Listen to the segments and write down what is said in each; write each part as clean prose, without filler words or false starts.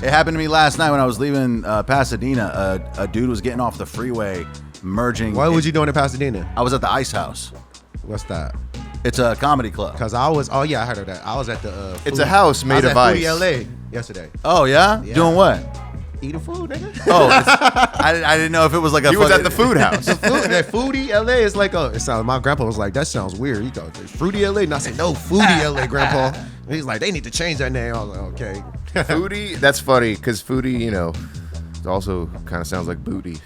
It happened to me last night when I was leaving Pasadena. A dude was getting off the freeway, merging. What was you doing in Pasadena? I was at the Ice House. What's that? It's a comedy club. Cause I was. Oh yeah, I heard of that. I was at the. It's a house made of ice. Foodie LA yesterday. Oh yeah? Doing what? Eating food, nigga. Oh, I didn't know if it was like a. He was at the food house. That Foodie LA is like it sounds. My grandpa was like, that sounds weird. He goes, Fruity LA, and I said, no, Foodie LA, grandpa. And he's like, they need to change that name. I was like, okay. Foodie. That's funny because Foodie, it also kind of sounds like booty.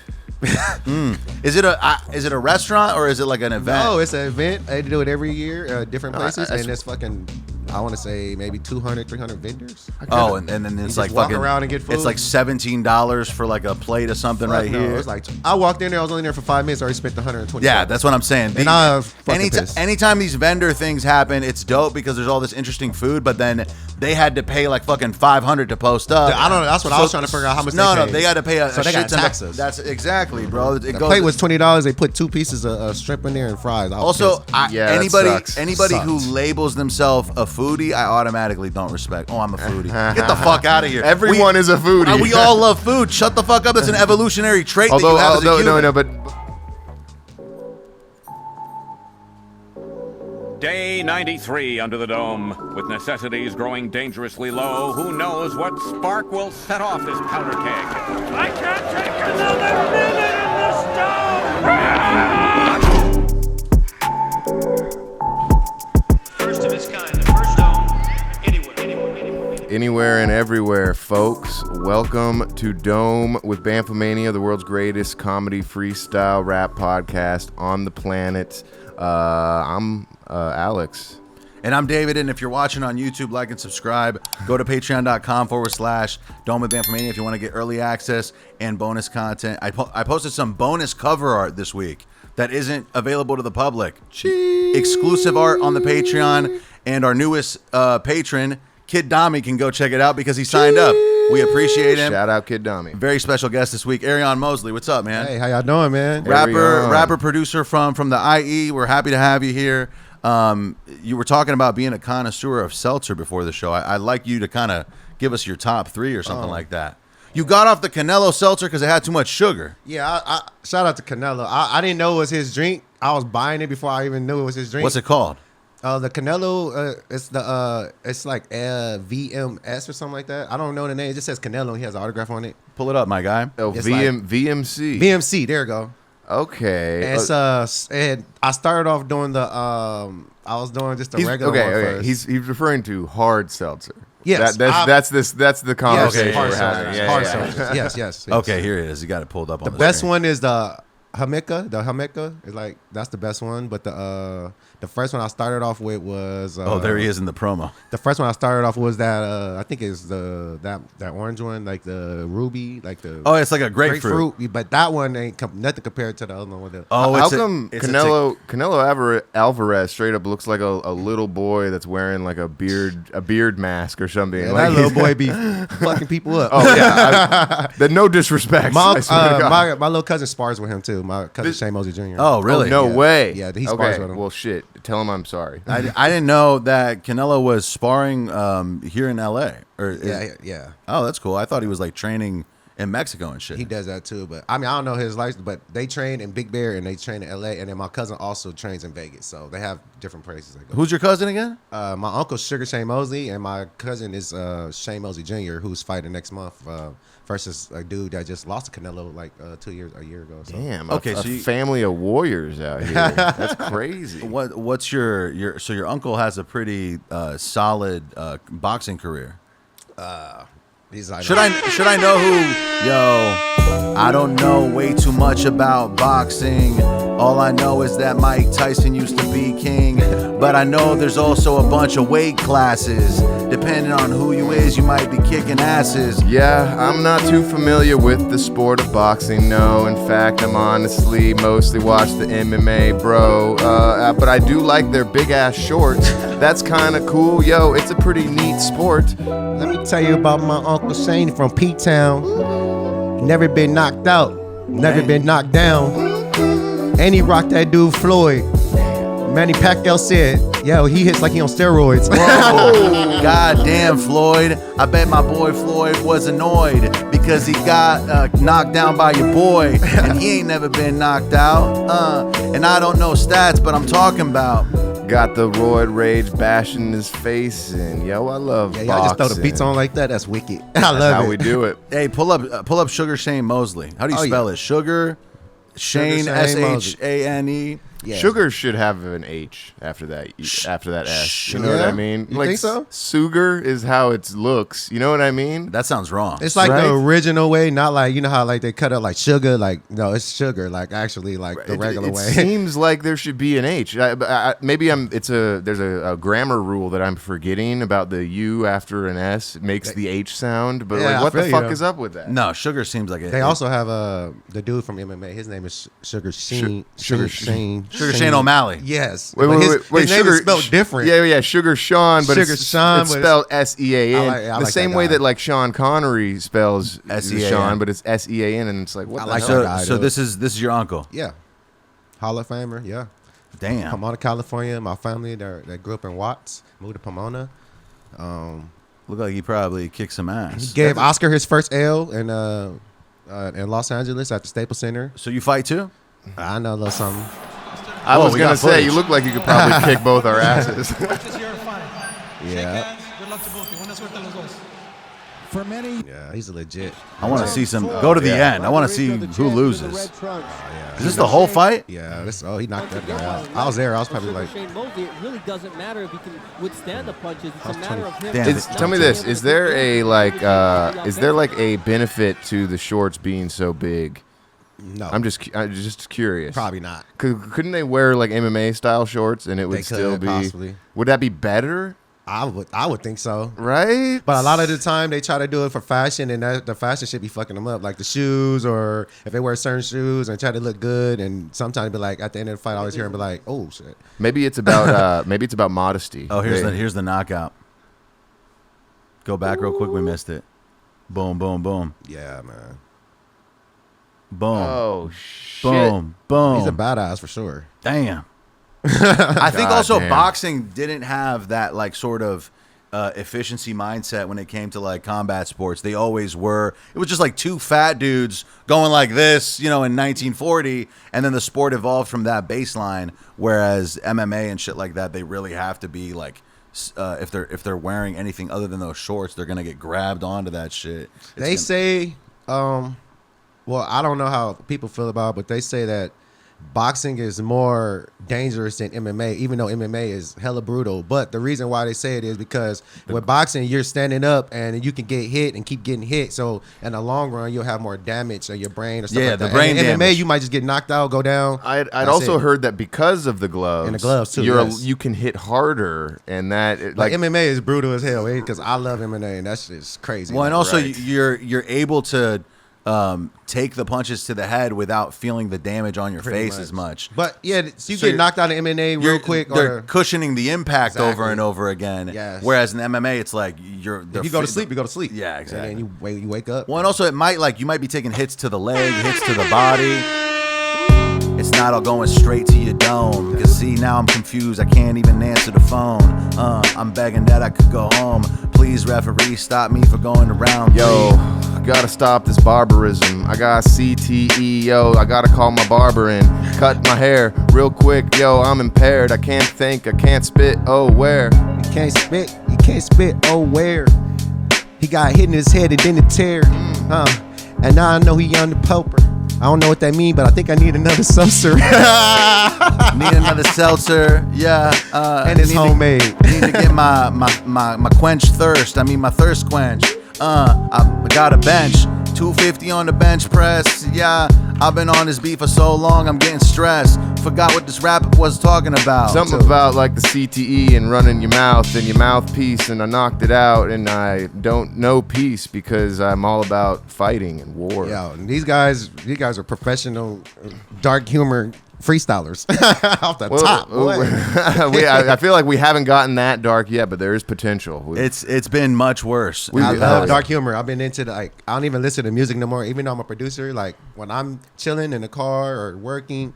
Is it a restaurant or is it like an event? No, it's an event. They do it every year, different places, and it's fucking. I want to say maybe 200, 300 vendors. Oh, and then it's like walk fucking, around and get food. It's like $17 for like a plate of something right here. It's like I walked in there. I was only there for 5 minutes. I already spent 120. Yeah, that's what I'm saying. And I was fucking pissed. Anytime these vendor things happen, it's dope because there's all this interesting food. But then they had to pay like fucking $500 to post up. I don't know. That's what I was trying to figure out how much. No, they got to pay a so they got shit ton. taxes. That's exactly, bro. The plate was $20. They put 2 pieces of shrimp in there and fries. Also, anybody who Sucks. labels themselves a foodie, I automatically don't respect. Oh, I'm a foodie. Get the fuck out of here. Everyone is a foodie. We all love food. Shut the fuck up. That's an evolutionary trait that you have as a human. No, but Day 93 under the dome. With necessities growing dangerously low, who knows what spark will set off this powder keg? I can't take another minute in this dome! First of its kind, the first dome anywhere. anywhere and everywhere, folks. Welcome to Dome with Bamfomania, the world's greatest comedy freestyle rap podcast on the planet. I'm Alex. And I'm David, and if you're watching on YouTube, like and subscribe. Go to patreon.com/Dome with Bamfomania if you want to get early access and bonus content. I posted some bonus cover art this week that isn't available to the public. Exclusive art on the Patreon, and our newest patron, Kid Dami, can go check it out because he signed up. We appreciate him. Shout out Kid Dami. Very special guest this week, Arion Mosley. What's up, man? Hey, how y'all doing, man? Rapper, producer from the IE. We're happy to have you here. You were talking about being a connoisseur of Seltzer before the show. I'd like you to kind of give us your top 3 or something like that. You got off the Canelo Seltzer because it had too much sugar. Yeah, I shout out to Canelo. I didn't know it was his drink. I was buying it before I even knew it was his drink. What's it called? The Canelo, it's like VMS or something like that. I don't know the name. It just says Canelo. He has an autograph on it. Pull it up, my guy. Oh, It's VMC. VMC. There you go. Okay. It's and I started off doing the I was doing just a regular one first. He's referring to hard seltzer. Yes, that's the conversation hard we're seltzers. having. Hard seltzers. Yes. Okay, here it is. You got it pulled up on The best one is the Jamaica. The Jamaica is like that's the best one. But the first one I started off with was there he is in the promo. The first one I started off was that I think it's that orange one, like the ruby, like the It's like a grapefruit. But that one ain't nothing compared to the other one. How come Canelo Alvarez straight up looks like a little boy that's wearing like a beard mask or something? Yeah, like that little boy be fucking people up. Oh yeah, no disrespect. My little cousin spars with him too. My cousin Shane Mosley Jr. Oh really? No way. Yeah, he spars with him. Well, shit. Tell him I'm sorry. I didn't know that Canelo was sparring here in LA. Yeah. Oh, that's cool. I thought he was like training in Mexico and shit. He does that too, but I mean I don't know his license, but they train in Big Bear and they train in LA, and then my cousin also trains in Vegas, so they have different places they go. Who's your cousin again? My uncle's Sugar Shane Mosley, and my cousin is Shane Mosley Jr., who's fighting next month versus a dude that just lost to Canelo like a year ago. So. Damn. Okay, a so family of warriors out here. That's crazy. What's your so your uncle has a pretty solid boxing career. Should I know who? Yo, I don't know way too much about boxing. All I know is that Mike Tyson used to be king. But I know there's also a bunch of weight classes. Depending on who you is, you might be kicking asses. Yeah, I'm not too familiar with the sport of boxing, no. In fact, I'm honestly mostly watch the MMA, bro. But I do like their big-ass shorts. That's kind of cool. Yo, it's a pretty neat sport. Let me tell you about my Uncle Shane from P-Town. Never been knocked out. Never been knocked down. And he rocked that dude Floyd. Manny Pacquiao said, "Yo, he hits like he on steroids." Whoa. God damn, Floyd. I bet my boy Floyd was annoyed because he got knocked down by your boy. And he ain't never been knocked out. And I don't know stats, but I'm talking about. Got the roid rage bashing his face, and yo, I love Yeah, y'all just throw the boxing. beats on like that. That's wicked. I That's love how it. we do it. Hey, pull up Sugar Shane Mosley. How do you spell it? Sugar Shane, Shane Shane. Yeah. Sugar should have an H after that S. You know what I mean? You think so? Sugar is how it looks. You know what I mean? That sounds wrong. It's like Right? the original way, not like you know how like they cut up like sugar. Like no, it's sugar. Like actually like the regular it way. seems like there should be an H. There's a grammar rule that I'm forgetting about the U after an S. It makes the H sound, but Yeah, like I what the feel fuck you. is up with that? No, Sugar seems like it. They also have the dude from MMA. His name is Sugar Sheen. Sugar Shane. Sugar Shane O'Malley. Yes. Wait, But his wait, name Sugar is spelled different. Yeah, Sugar Sean, but Sugar it's Sean, it's but spelled S-E-A-N. I the like same that way guy. that like Sean Connery spells S-E-A-N. Sean, but it's S-E-A-N, and it's like what I the like hell? that guy. So dude. this is your uncle. Yeah. Hall of Famer. Yeah. Damn. Pomona, California. My family they grew up in Watts. Moved to Pomona. Look like he probably kicked some ass. Gave Oscar his first L in Los Angeles at the Staples Center. So you fight too? I know a little something. I Whoa, was we gonna got say you footage. look like you could probably kick both our asses. Yeah. Good luck to both of you. Buena suerte a los dos. For many, Yeah, he's legit. I want to see some. Go to the end. I want to see who loses. Is this the whole fight? Yeah, he knocked that guy out. I was there. I was probably like, Shane Mosley, it really doesn't matter if he can withstand the punches. It's a matter of him. Damn. Tell me this: is there a benefit to the shorts being so big? no. I'm just curious. probably not. Couldn't they wear like MMA style shorts and it would They still could, be? possibly. Would that be better? I would think so. Right? But a lot of the time they try to do it for fashion, and the fashion should be fucking them up, like the shoes, or if they wear certain shoes and try to look good, and sometimes be like at the end of the fight, I always hear them be like, "Oh shit." Maybe it's about modesty. Oh, here's the knockout. Go back real quick. We missed it. Boom, boom, boom, Yeah, man. boom, Oh shit! boom, boom. He's a badass for sure. Damn. I think also damn. boxing didn't have that like sort of efficiency mindset when it came to like combat sports. They always were. It was just like two fat dudes going like this, in 1940, and then the sport evolved from that baseline. Whereas MMA and shit like that, they really have to be like, if they're wearing anything other than those shorts, they're gonna get grabbed onto that shit. They say, well, I don't know how people feel about it, but they say that boxing is more dangerous than MMA, even though MMA is hella brutal. But the reason why they say it is because with boxing, you're standing up and you can get hit and keep getting hit. So in the long run, you'll have more damage on your brain or stuff Yeah, like the that. brain And in MMA, damage. you might just get knocked out, go down. I'd That's also it. heard that because of the gloves And the gloves, too, you're yes. you can hit harder, and that Like MMA is brutal as hell, because I love MMA and that's just crazy. Well, and also Right. you're able to take the punches to the head without feeling the damage on your Pretty face as much. But yeah, so you So get you're- knocked out of MMA real quick. They're Or cushioning the impact over Exactly. and over again. Yes. Whereas in MMA, it's like if you go to sleep, you go to sleep. Yeah, exactly. And then you wake up. Well, and also you might be taking hits to the leg, hits to the body. It's not all going straight to your dome. Cause see, now I'm confused. I can't even answer the phone. I'm begging that I could go home. Please, referee, stop me for going around. Yo, I gotta stop this barbarism. I got CTE, yo. I gotta call my barber and cut my hair real quick. Yo, I'm impaired. I can't think. I can't spit. Oh, where? You can't spit. You can't spit. Oh, where? He got hit in his head and then it tear. And now I know he on the poper. I don't know what that mean, but I think I need another Seltzer. Need another seltzer. Yeah. And it's need to- homemade. Need to get my quench thirst. I mean my thirst quench. I got a bench. 250 on the bench press. Yeah, I've been on this beat for so long, I'm getting stressed. Forgot what this rap was talking about. Something about like the CTE and running your mouth and your mouthpiece, and I knocked it out, and I don't know peace because I'm all about fighting and war. Yo, and these guys are professional dark humor freestylers off the top. Boy. I feel like we haven't gotten that dark yet, but there is potential. It's been much worse. I Yeah. love dark humor. I've been into I don't even listen to music no more. Even though I'm a producer, like when I'm chilling in the car or working,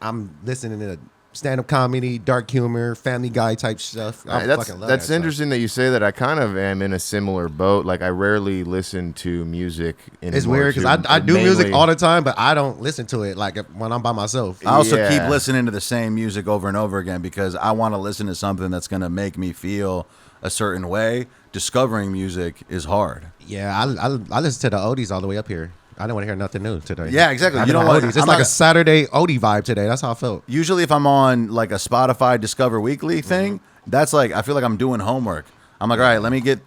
I'm listening to stand-up comedy, dark humor, Family Guy type stuff. I fucking love That's that interesting that you say that. I kind of am in a similar boat. Like, I rarely listen to music anymore. It's weird because I do music all the time, but I don't listen to it like when I'm by myself. I also Yeah. keep listening to the same music over and over again because I want to listen to something that's going to make me feel a certain way. Discovering music is hard. Yeah, I listen to the oldies all the way up here. I don't want to hear nothing new today. Yeah, exactly. I You know don't want- oldies. It's I'm like not- a Saturday oldie vibe today. That's how I felt. Usually if I'm on like a Spotify Discover Weekly thing, that's like I feel like I'm doing homework. I'm like, all right, let me get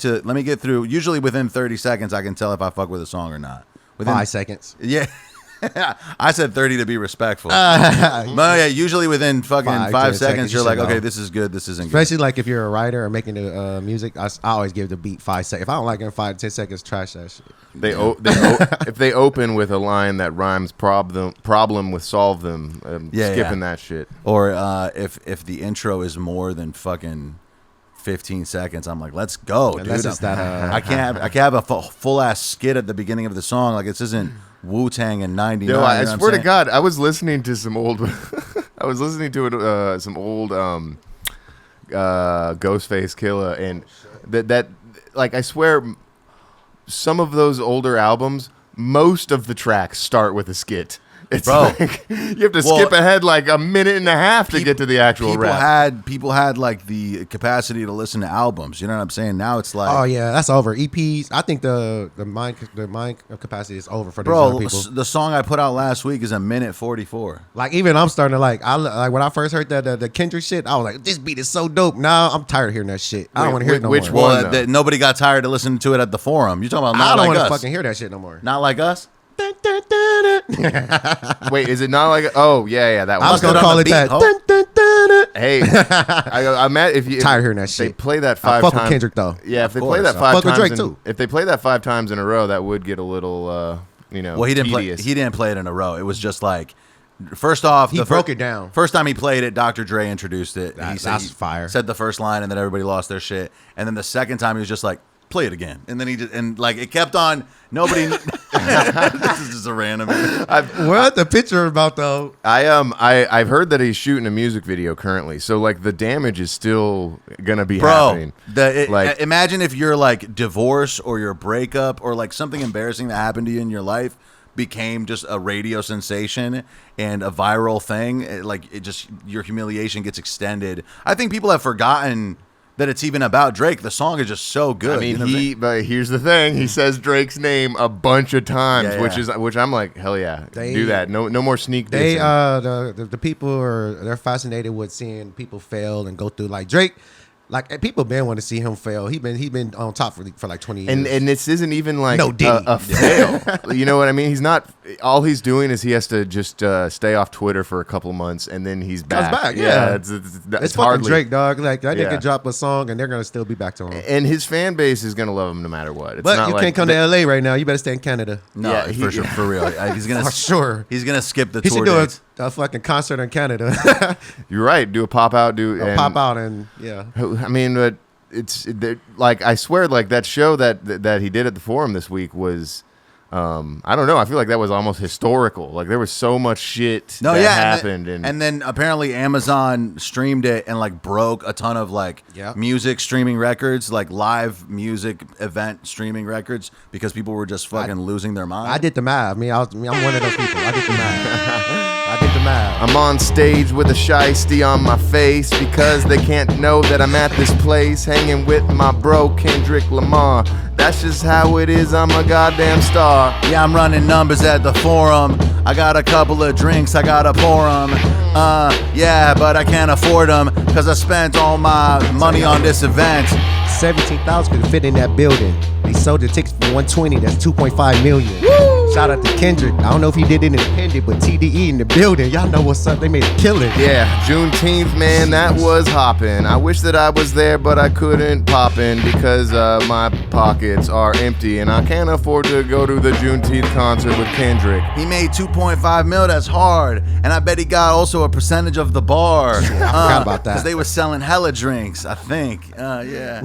through. Usually within 30 seconds I can tell if I fuck with a song or not. Within 5 seconds. Yeah. I said 30 to be respectful. No, yeah, usually within fucking 5 10 seconds, you're you like, should okay, know. this is good, this isn't good. Especially like if you're a writer or making the music, I always give the beat 5 seconds. If I don't like it in 5 to 10 seconds, trash that shit. If they open with a line that rhymes problem with solve them, skipping that shit. Or if the intro is more than fucking 15 seconds, I'm like, let's go, Unless dude. it's that, I can't have a full ass skit at the beginning of the song. Like, this isn't Wu-Tang and 99. Yo, you know I what I'm swear to saying? God, I was listening to some old, some old Ghostface Killer, and that like I swear, some of those older albums, most of the tracks start with a skit. It's Bro. like you have to skip ahead like a minute and a half to get to the actual rap. People had like the capacity to listen to albums. You know what I'm saying? Now it's like, Oh yeah, that's over. EPs. I think the mind capacity is over for these bro, young people. the song I put out last week is a minute 44. Like even I'm starting to like when I first heard that the Kendrick shit, I was like, this beat is so dope. Now I'm tired of hearing that shit. I don't want to hear it no which more. one? Well, nobody got tired of listening to it at the forum. You're talking about I not don't like want to us. fucking hear that shit no more. Not like us. Wait, is it not like? Oh yeah, that one. I was gonna Let's go call down it the that. beat, ho. Dun, dun, dun, dun. Hey, I'm mad if you Tired of hearing that if They shit. play that I 5 fuck with times. Kendrick, though. Yeah, if they course. play that I 5 fuck with times, Drake, too. if they play that 5 times in a row, that would get a little, Well, he didn't tedious. play. He didn't play it in a row. It was just like, first off, He broke it down. First time he played it, Dr. Dre introduced it. That's fire. Said the first line, and then everybody lost their shit. And then the second time, he was just like, play it again. And then he just like it kept on. Nobody. This is just a random. What the picture about though? I've heard that he's shooting a music video currently, so like the damage is still gonna be happening. Imagine if your like divorce or your breakup or like something embarrassing that happened to you in your life became just a radio sensation and a viral thing. Your humiliation gets extended. I think people have forgotten that it's even about Drake. The song is just so good. I mean, you know what I'm saying? but here's the thing: he says Drake's name a bunch of times, Yeah. which I'm like, hell yeah, do that. No more sneak They dissing. the people they're fascinated with seeing people fail and go through like Drake. Like people been want to see him fail. He been on top for like 20 years. And this isn't even like No Diddy. a fail. You know what I mean? He's not. All he's doing is he has to just stay off Twitter for a couple of months, and then he's back. Comes back, yeah. it's it's fucking hardly Drake, dog. Like that Yeah. nigga drop a song and they're gonna still be back to him. And his fan base is gonna love him no matter what. It's But not you like can't come to LA right now. You better stay in Canada. No, Yeah, for sure, for real. He's gonna For sure. He's gonna skip the He tour should do dates. a fucking concert in Canada. You're right. Do a pop out. Pop out and yeah. I mean, but like I swear, like that show that he did at the forum this week was. I don't know. I feel like that was almost historical. Like there was so much shit that happened, and then apparently Amazon streamed it and like broke a ton of like Yep. music streaming records, like live music event streaming records, because people were just fucking losing their mind. I did the math. I'm one of those people. I did the math. I did the math. I'm on stage with a shiesty on my face because they can't know that I'm at this place hanging with my bro Kendrick Lamar. That's just how it is. I'm a goddamn star. Yeah, I'm running numbers at the forum. I got a couple of drinks, I gotta pour them. Yeah, but I can't afford them because I spent all my money on this event. 17,000 could fit in that building. They sold the tickets for 120. That's 2.5 million. Shout out to Kendrick. I don't know if he did it independent, but TDE in the building. Y'all know what's up. They made a killing. Yeah, Juneteenth, man, that was hopping. I wish that I was there, but I couldn't pop in because my pockets are empty and I can't afford to go to the Juneteenth concert with Kendrick. He made 2.5 mil. That's hard, and I bet he got also a percentage of the bar. I forgot about that. because they were selling hella drinks. I think. Yeah.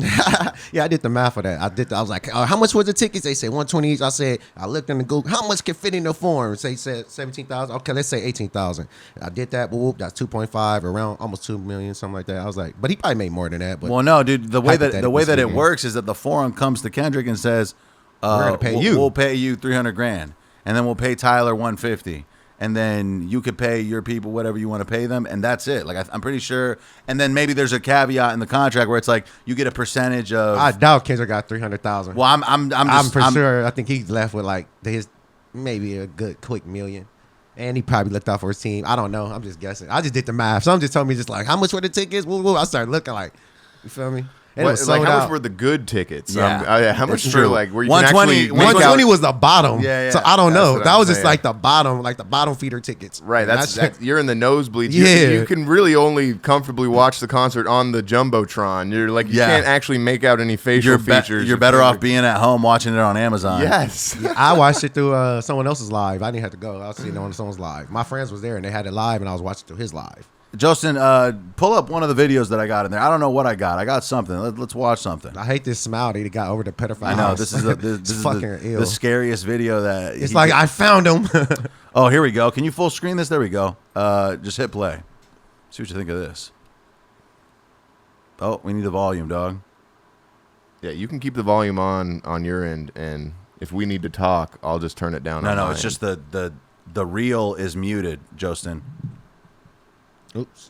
Yeah, I did the math for that. I was like, how much was the tickets? They said 120 each. I said, I looked in the Google. how much can fit in the form? Say 17,000. Okay, let's say 18,000. I did that. Whoop, that's 2.5, around almost 2 million, something like that. I was like, but he probably made more than that. But well, no, dude. The way that it speaking. works is that the forum comes to Kendrick and says, We're gonna pay you. We'll pay you 300 grand, and then we'll pay Tyler 150. And then you could pay your people whatever you want to pay them, and that's it. Like I'm pretty sure. And then maybe there's a caveat in the contract where it's like you get a percentage of. I doubt Kendrick got 300,000. Well, I'm sure. I think he's left with like his maybe a good quick million, and he probably looked out for his team. I don't know. I'm just guessing. I just did the math. So I'm just telling me just like how much were the tickets? I started looking like, you feel me? And it was sold how out. much were the good tickets? Yeah. How much It's for true. like where you 120 can actually make 120 out- was the bottom. Yeah. So I don't That's know. what That I'm was just saying. like the bottom feeder tickets. Right, that's you're in the nosebleeds. Yeah. You can really only comfortably watch the concert on the jumbotron. You're like you Yeah. can't actually make out any facial features. You're better off being at home watching it on Amazon. Yes. I watched it through someone else's live. I didn't have to go. I was seeing it on someone's live. My friends was there and they had it live, and I was watching through his live. Justin, pull up one of the videos that I got in there. I don't know what I got. I got something. Let's watch something. I hate this smile that he got over the pedophile. I know house. this is It's fucking ill. the scariest video that It's like I found him. Oh, here we go. Can you full screen this? There we go. Just hit play. See what you think of this. Oh, we need the volume, dog. Yeah, you can keep the volume on your end, and if we need to talk, I'll just turn it down. No, on no, my it's end. just the reel is muted, Justin. Oops.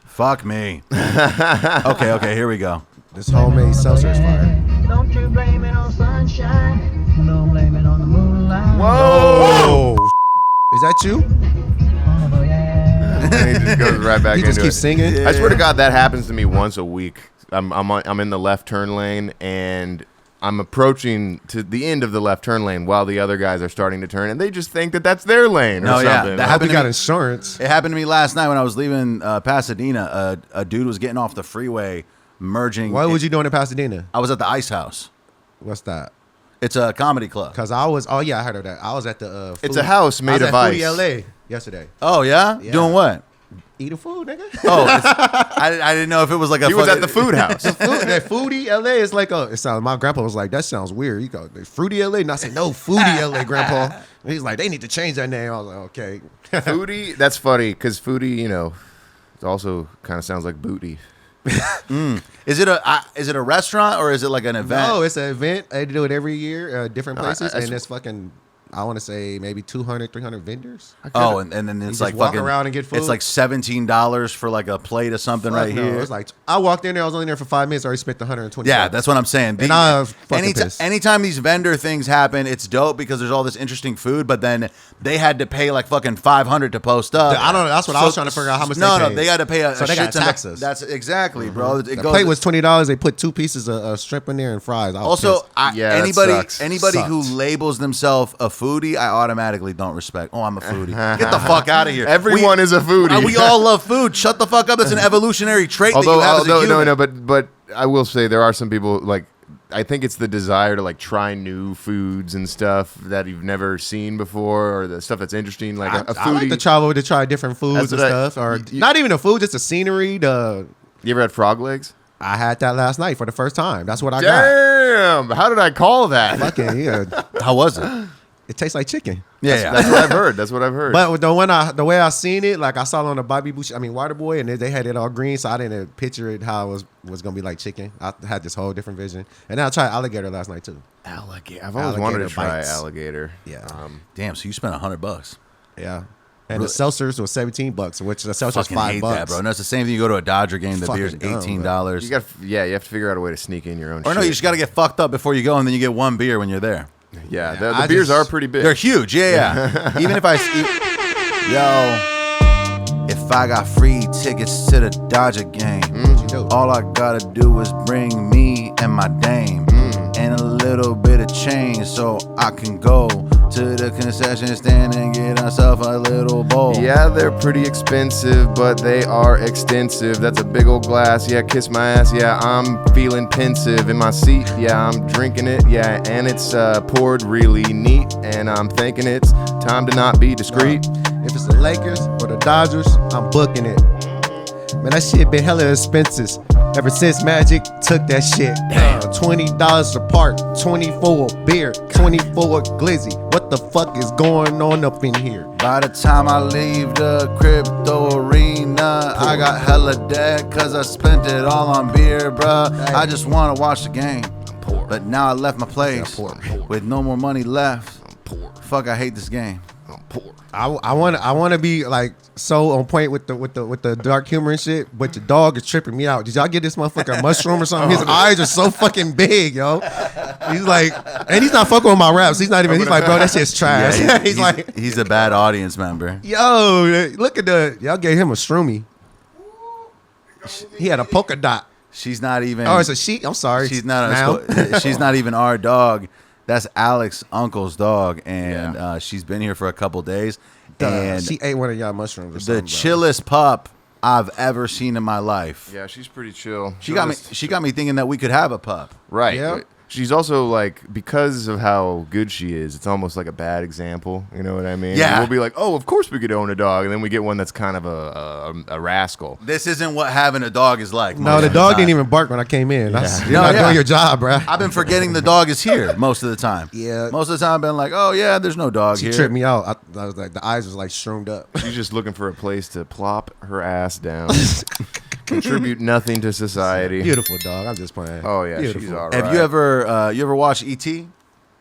Fuck me. Okay, here we go. This homemade seltzer is fire. Don't you blame it on sunshine. Don't blame it on the moonlight. Whoa! Is that you? Oh, yeah. And he just goes right back He into just keeps it. singing. I swear to God, that happens to me once a week. I'm in the left turn lane, and I'm approaching to the end of the left turn lane while the other guys are starting to turn, and they just think that that's their lane or No, yeah, something. that I hope happened he to got me. insurance. It happened to me last night when I was leaving Pasadena. A dude was getting off the freeway, merging. What was you doing in Pasadena? I was at the Ice House. What's that? It's a comedy club. Because I was. Oh yeah, I heard of that. I was at the. It's a house made of I was at ice. Foodie LA yesterday. Oh yeah? Yeah. Doing what? Eating food, nigga. Oh, I didn't know if it was like a. He was fucking- at the food house. That Foodie LA is like a. It sounds. My grandpa was like, that sounds weird. You go Fruity LA, and I said, no, Foodie LA, grandpa. And he's like, they need to change that name. I was like, okay. Foodie, that's funny because Foodie, it also kind of sounds like booty. Is it a restaurant or is it like an event? No, it's an event. They do it every year, different places, I and it's fucking. I want to say maybe 200, 300 vendors. Oh, and then it's just like walk fucking, around and get food? It's like $17 for like a plate of something Fuck right no, here. It was like I walked in there. I was only there for 5 minutes. I already spent 120. Yeah, that's what I'm saying. And I was fucking pissed. Anytime these vendor things happen, it's dope because there's all this interesting food, but then they had to pay like fucking $500 to post up. I don't know. That's what I was trying to figure out how much No, they no, paid. they got to pay a So they shit got ton of- taxes. That's exactly, bro. It The goes- plate was $20. They put 2 pieces of shrimp in there and fries. I was also pissed. Yeah, that anybody who Sucks. labels themselves a foodie, I automatically don't respect. Oh, I'm a foodie. Get the fuck out of here. Everyone is a foodie. We all love food. Shut the fuck up. That's an evolutionary trait that you have as a human. no, but I will say there are some people like I think it's the desire to like try new foods and stuff that you've never seen before, or the stuff that's interesting. Like a I foodie. like to travel to try different foods That's and what I- stuff, or you- not even the food, just the scenery. You ever had frog legs? I had that last night for the first time. That's what I got. Damn! How did I call that? Fucking yeah, How was it? it tastes like chicken. Yeah, That's what I've heard. That's what I've heard. But the way I seen it, like I saw it on the Bobby Bush, Waterboy, and they had it all green, so I didn't picture it how it was gonna be like chicken. I had this whole different vision, and then I tried alligator last night too. alligator. I've always wanted to Alligator try bites. alligator. Yeah. Damn, so you spent $100. Yeah, and Really? the seltzers was $17, which the seltzer's Fucking hate $5. that, bro. No, it's the same thing. You go to a Dodger game, the Fucking beer's dumb, $18. You have to figure out a way to sneak in your own. Or no, shit. you just got to get fucked up before you go, and then you get one beer when you're there. Yeah, Yeah, the I beers just- are pretty big. They're huge. Yeah. Even if if I got free tickets to the Dodger game, you do? all I gotta do is bring me and my dame and a little bit of change so I can go to the concession stand and get myself a little bowl. Yeah, they're pretty expensive, but they are extensive. That's a big old glass. Yeah, kiss my ass. Yeah, I'm feeling pensive in my seat. Yeah, I'm drinking it. Yeah, and it's poured really neat. And I'm thinking it's time to not be discreet. If it's the Lakers or the Dodgers, I'm booking it. Man, that shit been hella expensive ever since Magic took that shit. Damn. $20 a part, 24 beer, 24 glizzy. What the fuck is going on up in here? By the time I leave the crypto arena, I got hella debt cause I spent it all on beer, bruh. I just wanna watch the game, but now I left my place with no more money left. Fuck, I hate this game. I want to be like so on point with the dark humor and shit, but the dog is tripping me out. Did y'all get this motherfucker a mushroom or something? His eyes are so fucking big, yo. He's like, and he's not fucking with my raps. He's not even. He's like, bro, that shit's trash. Yeah, he's like, he's a bad audience member. yo, look at y'all gave him a shroomy. He had a polka dot. She's not even. Oh, it's a sheep. I'm sorry. She's not. She's not even our dog. That's Alex's uncle's dog, and she's been here for a couple days. And she ate one of y'all mushrooms or something. The chillest pup I've ever seen in my life. Yeah, she's pretty chill. She got me thinking that we could have a pup. Right. Yeah. She's also like, because of how good she is, it's almost like a bad example. You know what I mean? Yeah. We'll be like, oh, of course we could own a dog, and then we get one that's kind of a rascal. This isn't what having a dog is like. No, the dog didn't even bark when I came in. You're not doing your job, bro. I've been forgetting the dog is here most of the time. Yeah. Most of the time I've been like, oh yeah, there's no dog She here. tripped me out. I was like, the eyes was like shroomed up. She's just looking for a place to plop her ass down, contribute nothing to society. Beautiful dog. I'm just playing. Oh yeah, Beautiful. she's all right. Have you ever watched E.T.?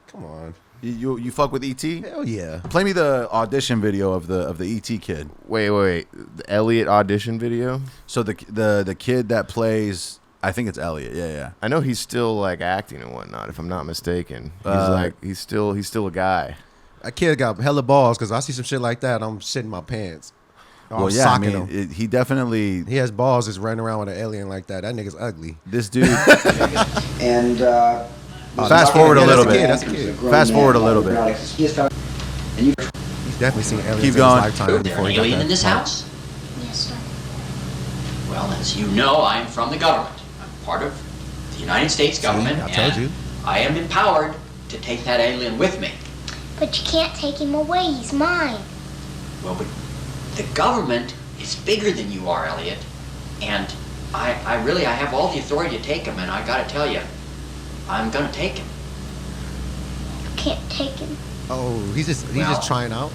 Come on. You fuck with E.T.? Hell yeah. Play me the audition video of the E.T. kid. Wait. The Elliot audition video? So the kid that plays, I think it's Elliot. Yeah. I know he's still like acting and whatnot, if I'm not mistaken. He's still a guy. That kid got hella balls because I see some shit like that. I'm shitting my pants. Well, yeah, I mean, he definitely. He has balls just running around with an alien like that. That nigga's ugly. This dude. And Fast forward a little bit. That's a kid. Fast forward a little bit. He's definitely seen aliens Keep in going. his lifetime Is there before an he got alien that in this part. house? Yes, sir. Well, as you know, I am from the government. I'm part of the United States government. I told and you. I am empowered to take that alien with me. But you can't take him away. He's mine. Well, but the government is bigger than you are, Elliot. And I have all the authority to take him, and I gotta tell you, I'm gonna take him. You can't take him. Oh, he's just Well- trying out.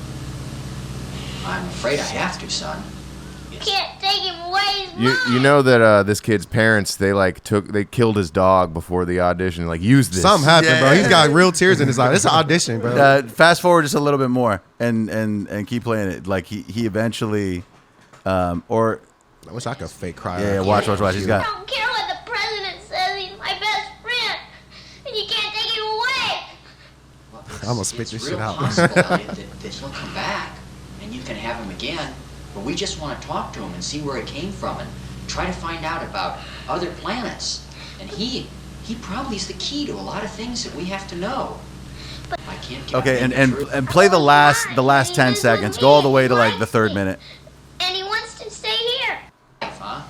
I'm afraid I have to, son. You can't take him away. He's mine. You know that this kid's parents they killed his dog before the audition. Like, use this. Something happened, Yeah. bro. He's got real tears in his eyes. It's an audition, bro. Fast forward just a little bit more and keep playing it. Like he eventually, or I wish I could fake cry. yeah, watch. He's I got. don't care what the president says. He's my best friend. And you can't take him away. Well, I'm gonna spit it's this real shit out. possible, Elliot, that he'll come back, and you can have him again. But we just want to talk to him and see where it came from, and try to find out about other planets. And he probably is the key to a lot of things that we have to know. I can't get Okay, the and truth. play the last 10 seconds. Go all the way to like the third minute. And he wants to stay here. Huh?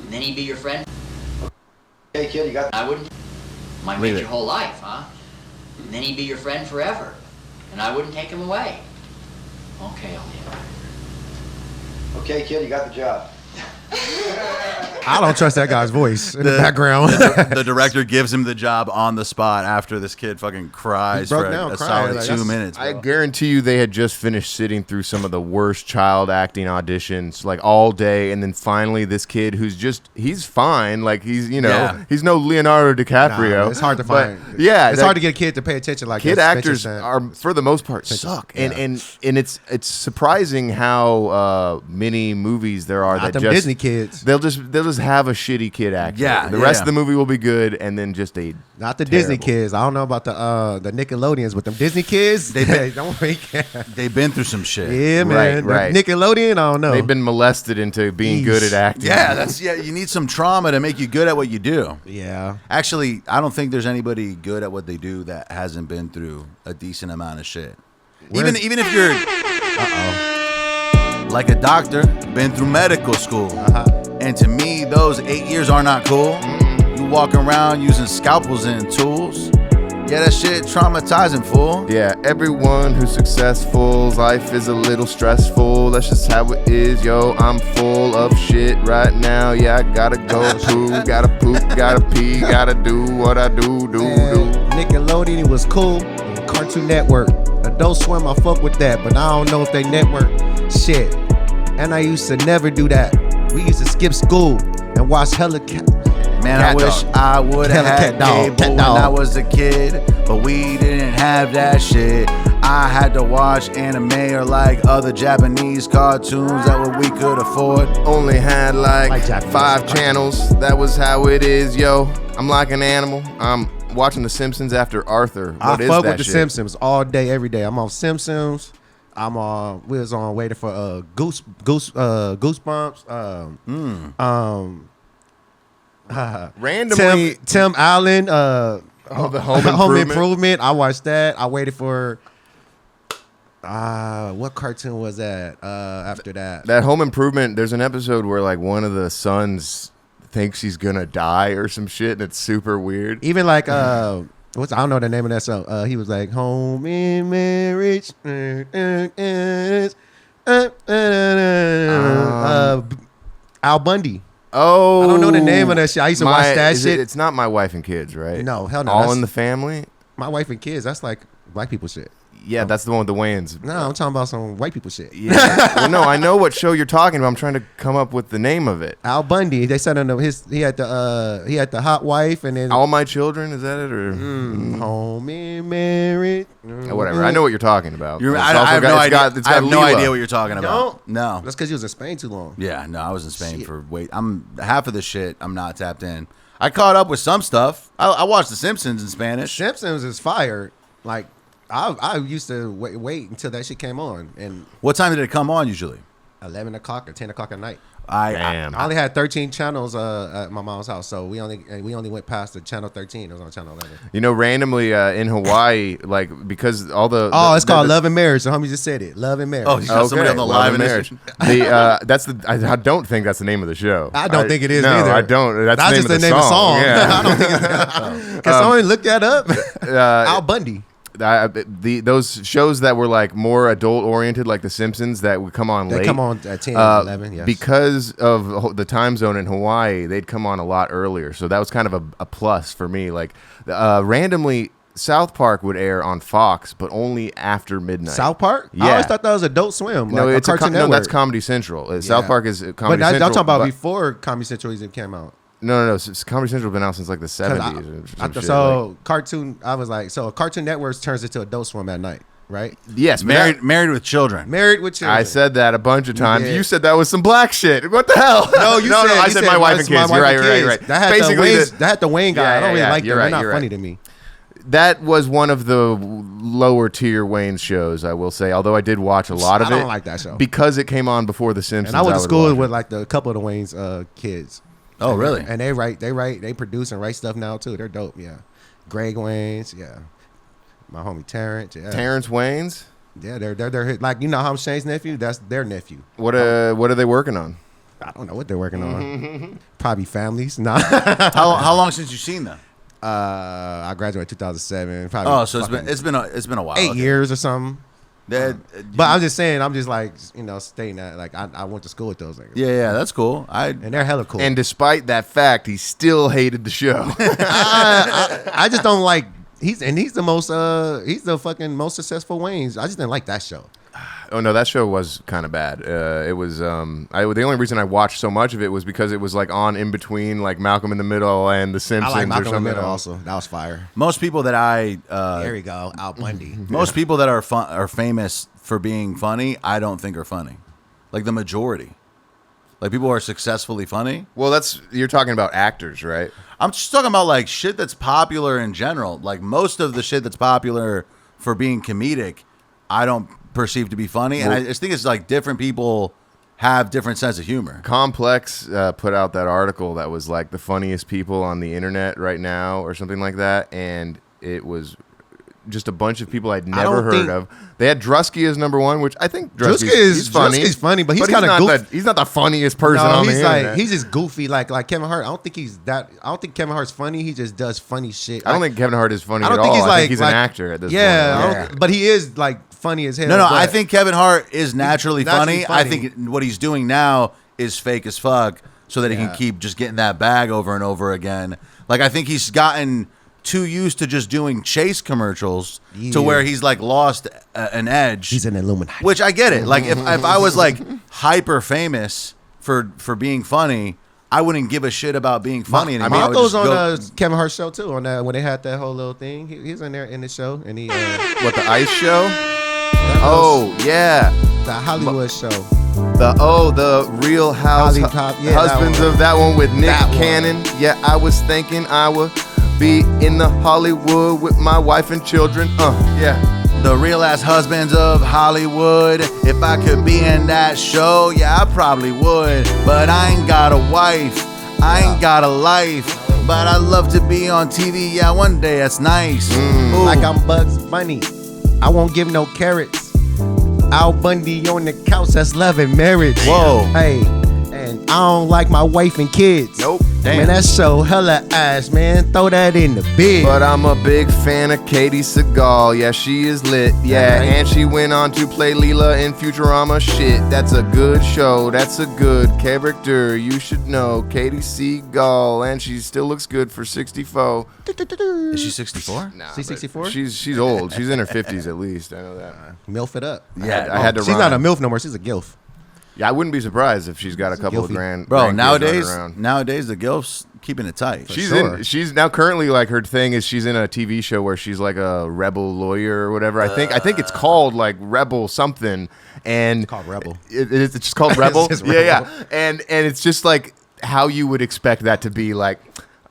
And then he'd be your friend. hey kid, you got I wouldn't. Might Leave make it. your whole life, huh? And then he'd be your friend forever, and I wouldn't take him away. Okay, Elliot. okay kid, you got the job. I don't trust that guy's voice in the background. The director gives him the job on the spot after this kid fucking cries He broke for down a crying, solid like, 2 that's- minutes. I bro. guarantee you they had just finished sitting through some of the worst child acting auditions like all day, and then finally this kid he's fine, like he's Yeah. he's no Leonardo DiCaprio. Nah, it's hard to but, find. Yeah, it's hard to get a kid to pay attention like kid that. actors are for the most part suck, Yeah. and it's surprising how many movies there are Not that them just Disney kids. They'll just have a shitty kid actor. Yeah, the rest yeah. of the movie will be good, and then just a Not the Disney terrible. kids. I don't know about the Nickelodeons, but them Disney kids, they don't make it. They've been through some shit. Yeah, man. right. Nickelodeon, I don't know. They've been molested into being good at acting. Yeah, you need some trauma to make you good at what you do. Yeah. Actually, I don't think there's anybody good at what they do that hasn't been through a decent amount of shit. Even if you're like a doctor, been through medical school. And to me, those 8 years are not cool. You walk around using scalpels and tools. Yeah, that shit traumatizing, fool. Yeah, everyone who's successful's life is a little stressful. That's just how it is, yo. I'm full of shit right now. Yeah, I gotta go poo, gotta poop, gotta pee, gotta do what I do. Nickelodeon was cool. Cartoon Network. Adult Swim, I fuck with that, but I don't know if they network shit. And I used to never do that. We used to skip school and watch hella Man, Cat I wish dog. I would have Cat had dog. cable Cat when dog. I was a kid, but we didn't have that shit. I had to watch anime or like other Japanese cartoons that what we could afford. Only had like Japanese 5 cartoons. channels. That was how it is, yo. I'm like an animal. I'm watching The Simpsons after Arthur. I What is fuck that with the shit? Simpsons all day, every day. I'm on Simpsons. I'm on. We was on waiting for Goosebumps. Randomly, Tim Allen. the Home Home Improvement. Improvement. I watched that. I waited for. What cartoon was that? After that. That Home Improvement, there's an episode where like one of the sons thinks he's gonna die or some shit, and it's super weird. Even like I don't know the name of that song. He was like home in marriage. Al Bundy. Oh, I don't know the name of that shit. I used to watch that shit. It's not My Wife and Kids, right? No, hell no. All That's in the Family. My Wife and Kids. That's like black people shit. Yeah, that's the one with the Wayans. No, I'm talking about some white people shit. Yeah. Well, no, I know what show you're talking about. I'm trying to come up with the name of it. Al Bundy. They said on he had the hot wife and then All My Children, is that it, or home and married. whatever? I know what you're talking about. You're, It's I, also I have got- no it's idea. got- it's I have got no Leela. idea what you're talking about. No. That's because he was in Spain too long. Yeah, no, I was in Spain for I'm half of the shit. I'm not tapped in. I caught up with some stuff. I watched The Simpsons in Spanish. Simpsons is fire. Like I used to wait until that shit came on, and What time did it come on usually? 11 o'clock or 10 o'clock at night. Damn. I only had 13 channels at my mom's house, so we only went past the channel 13. It was on channel 11. You know, randomly in Hawaii, like because all the It's called Love and Marriage. The homie just said it. Love and Marriage. Oh, you got somebody on the Love live and edition. Marriage. I don't think that's the name of the show. I don't think it is no, either. I don't. That's just the name of the song. Yeah. I don't think it's. Can someone look that up? Al Bundy. Those shows that were like more adult oriented, like The Simpsons, that would come on late. They come on at 10, 11, yes. Because of the time zone in Hawaii, they'd come on a lot earlier. So that was kind of a plus for me. Like randomly, South Park would air on Fox, but only after midnight. South Park? Yeah. I always thought that was Adult Swim. No, like it's a Cartoon no, Network. that's Comedy Central. South Park is Comedy but Central. I'm talking about but- before Comedy Central even came out. No. Comedy Central been out since like the 70s. Cartoon. I was like, so Cartoon Network turns into Adult Swim at night, right? Yes, Married with children. Married with Children. I said that a bunch of times. did. You said that was some black shit. What the hell? No, you said. I you said My Wife and My Kids. Wife You're right. and You're right. Kids. Right. That had Basically, that had the Wayne guy. Yeah, I don't really yeah, like you're them. right, They're not you're funny right. to me. That was one of the lower tier Wayne shows, I will say. Although I did watch a lot of it. I don't like that show. Because it came on before The Simpsons. And I went to would school watch with it. like a couple of the Wayne's kids. Oh, really? And they produce and write stuff now too. They're dope. Yeah, Greg Wayne's. Yeah, my homie Terrence. Yeah, Terrence Wayne's. Yeah, they're like, you know how Shane's nephew. That's their nephew. What are they working on? I don't know what they're working on. Probably families. Nah. How long since you've seen them? I graduated 2007. Probably. Oh, so it's been a while. 8 Okay. years or something. That- But I'm just saying. I'm just like, stating that like I went to school with those niggas. yeah, that's cool. And they're hella cool. And despite that fact, he still hated the show. I just don't like. He's the fucking most successful Wayne's. I just didn't like that show. Oh no, that show was kind of bad. It was the only reason I watched so much of it was because it was like on in between like Malcolm in the Middle and The Simpsons. I like Malcolm or in the something Middle else. also. That was fire. Most people that There we go. Al Bundy. most people that are famous for being funny, I don't think are funny. Like the majority. Like people who are successfully funny. Well, you're talking about actors, right? I'm just talking about like shit that's popular in general. Like most of the shit that's popular for being comedic, I don't perceive to be funny. And I just think it's like different people have different sense of humor. Complex put out that article that was like the funniest people on the internet right now or something like that, and it was just a bunch of people I'd never heard of. They had Drusky as number one, which I think he's funny. Drusky's funny, but he's kind of goofy. He's not the funniest person on the internet. He's just goofy, like Kevin Hart. I don't think Kevin Hart's funny. He just does funny shit. I don't think Kevin Hart is funny at all. I think he's an actor at this point. Yeah, but he is like funny as hell. No, I think Kevin Hart is naturally funny. I think what he's doing now is fake as fuck, so that he can keep just getting that bag over and over again. Like I think he's gotten too used to just doing chase commercials to where he's like lost an edge. He's an Illuminati. Which I get it. Like if I was like hyper famous for being funny, I wouldn't give a shit about being funny anymore. My uncle's on Kevin Hart's show too. On that when they had that whole little thing, he's in there in the show, and he what, the Ice show? Oh yeah, the Hollywood show. The Real Husbands of that one with Nick Cannon. Yeah, I was thinking I would be in the Hollywood with my wife and children. Yeah. The Real Ass Husbands of Hollywood. If I could be in that show, yeah, I probably would. But I ain't got a wife, I ain't got a life. But I love to be on TV, yeah, one day that's nice. Like I'm Bugs Bunny, I won't give no carrots. Al Bundy on the couch, that's love and marriage. Whoa. Hey, and I don't like my wife and kids. Nope. Damn. Man, that's so hella ass, man. Throw that in the bed. But I'm a big fan of Katie Seagal. Yeah, she is lit. Yeah, and she went on to play Leela in Futurama. Shit, that's a good show. That's a good character. You should know Katie Seagal, and she still looks good for 64. Is she 64? Nah, She's 64? She's old. She's in her 50s at least. I know that. Milf it up. Yeah, I had to. She's not a milf no more. She's a gilf. Yeah, I wouldn't be surprised if she's got a couple of grand. Bro, grandkids nowadays the gilfs keeping it tight. She's now currently, like, her thing is she's in a TV show where she's like a rebel lawyer or whatever. I think it's called like Rebel something, and It's called Rebel. It's just called Rebel. It's Yeah, Rebel. yeah, and it's just like how you would expect that to be like.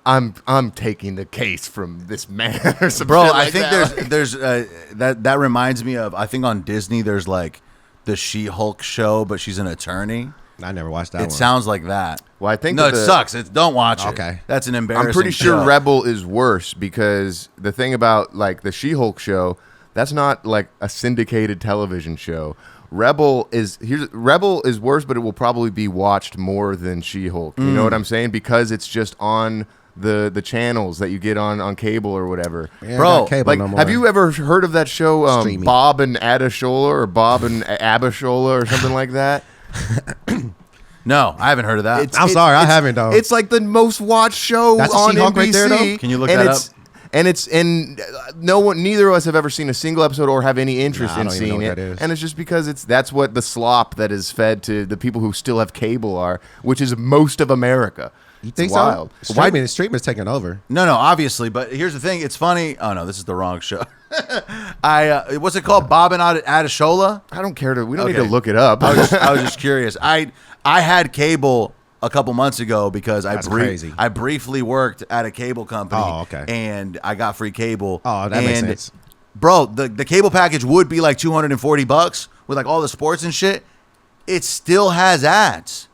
I'm taking the case from this man or something. Bro, like I think that. there's that reminds me of, I think on Disney there's like the She-Hulk show, but she's an attorney. I never watched that one. It sounds like that. Well, I think no, that it sucks. Don't watch it. Okay. That's an embarrassing I'm pretty sure show. Rebel is worse because the thing about like the She-Hulk show, that's not like a syndicated television show. Rebel is worse, but it will probably be watched more than She-Hulk. You know what I'm saying? Because it's just on the channels that you get on cable or whatever. Yeah, Bro, cable Like, no more. have you ever heard of that show, Streaming. Bob and Adashola or Bob and Abishola or something like that? No, I haven't heard of that. I'm sorry, I haven't, though. It's like the most watched show That's a on She-Hulk NBC. right there, though? Can you look and that it's, up? And neither of us have ever seen a single episode or have any interest Nah, I in don't even know seeing what it. that is. And it's just because that's what the slop that is fed to the people who still have cable are, which is most of America. You think It's wild. so? Streaming's taking over. No, obviously. But here's the thing. It's funny. Oh, no, this is the wrong show. What's it called? Bob and Adashola? I don't care we don't need Okay. to look it up. I was just curious. I had cable a couple months ago because crazy. I briefly worked at a cable company. Oh, okay. And I got free cable. Oh, that makes sense. Bro, the cable package would be like $240 with like all the sports and shit. It still has ads.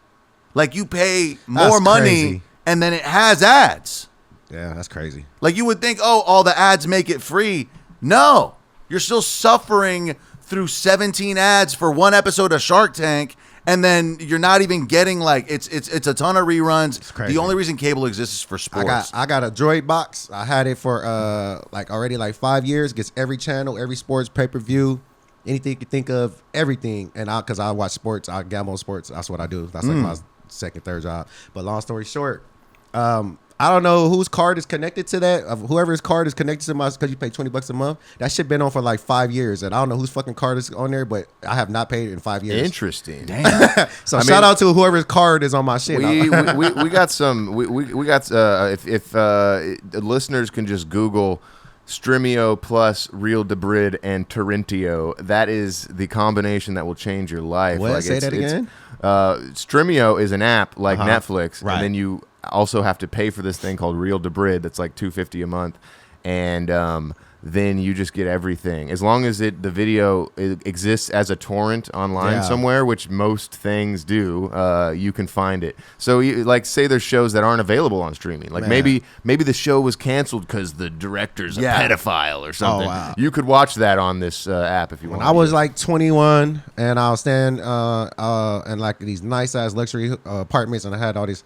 Like you pay more That's money crazy. and then it has ads. Yeah, that's crazy. Like you would think, oh, all the ads make it free. No, you're still suffering through 17 ads for one episode of Shark Tank, and then you're not even getting like it's a ton of reruns. It's crazy. The only reason cable exists is for sports. I got a Droid box. I had it for already 5 years. Gets every channel, every sports pay-per-view, anything you can think of, everything. And because I watch sports, I gamble on sports. That's what I do. That's like my second, third job. But long story short, I don't know whose card is connected to that. Whoever's card is connected to my, because you pay $20 a month. That shit been on for like 5 years, and I don't know whose fucking card is on there, but I have not paid it in 5 years. Interesting. Damn. So shout out to whoever's card is on my shit. We got some. We got. If the listeners can just Google Stremio plus Real Debrid and Torrentio, that is the combination that will change your life. What? Say that again? Stremio is an app like Netflix, Right. and then you also have to pay for this thing called Real Debrid that's like $250 a month, and then you just get everything. As long as the video exists as a torrent online somewhere, which most things do, you can find it. So, like, say there's shows that aren't available on streaming. Like maybe the show was canceled because the director's a pedophile or something. Oh, wow. You could watch that on this app if you want. I was like 21, and I was staying in like these nice ass luxury apartments, and I had all these.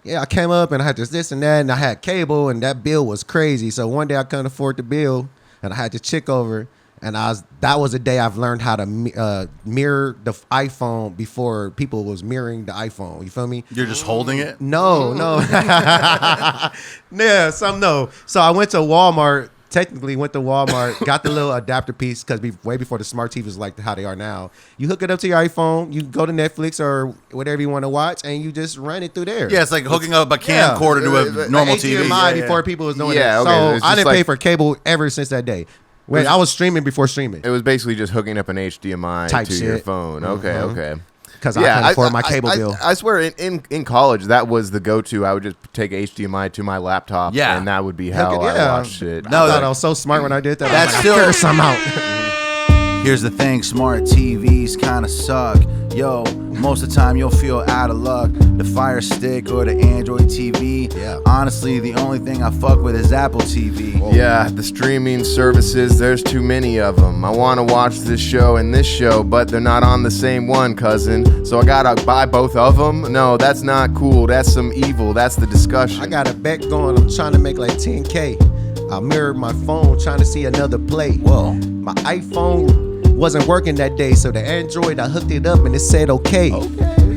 Yeah, I came up and I had this and that, and I had cable, and that bill was crazy. So one day I couldn't afford the bill, and I had this chick over, and that was the day I've learned how to mirror the iPhone before people was mirroring the iPhone. You feel me? You're just holding it? No. Yeah, no. So I went to Walmart. Technically went to Walmart, got the little adapter piece because way before the smart TVs like how they are now. You hook it up to your iPhone, you go to Netflix or whatever you want to watch, and you just run it through there. Yeah, it's like hooking up a camcorder to a normal TV. HDMI before people was doing it. Okay. So I didn't pay for cable ever since that day. Wait, I was streaming before streaming. It was basically just hooking up an HDMI type to your phone. Okay. Because I couldn't afford my cable bill. I swear, in college, that was the go-to. I would just take HDMI to my laptop, and that would be how I watched it. No, I thought I was so smart when I did that. That's still I'm out. Here's the thing, smart TVs kind of suck. Yo, most of the time you'll feel out of luck. The Fire Stick or the Android TV. Yeah. Honestly, the only thing I fuck with is Apple TV. Yeah, the streaming services, there's too many of them. I want to watch this show and this show, but they're not on the same one, cousin. So I gotta buy both of them? No, that's not cool. That's some evil. That's the discussion. I got a bet going. I'm trying to make like 10K. I mirrored my phone trying to see another play. Whoa. My iPhone wasn't working that day, so the Android, I hooked it up and it said okay.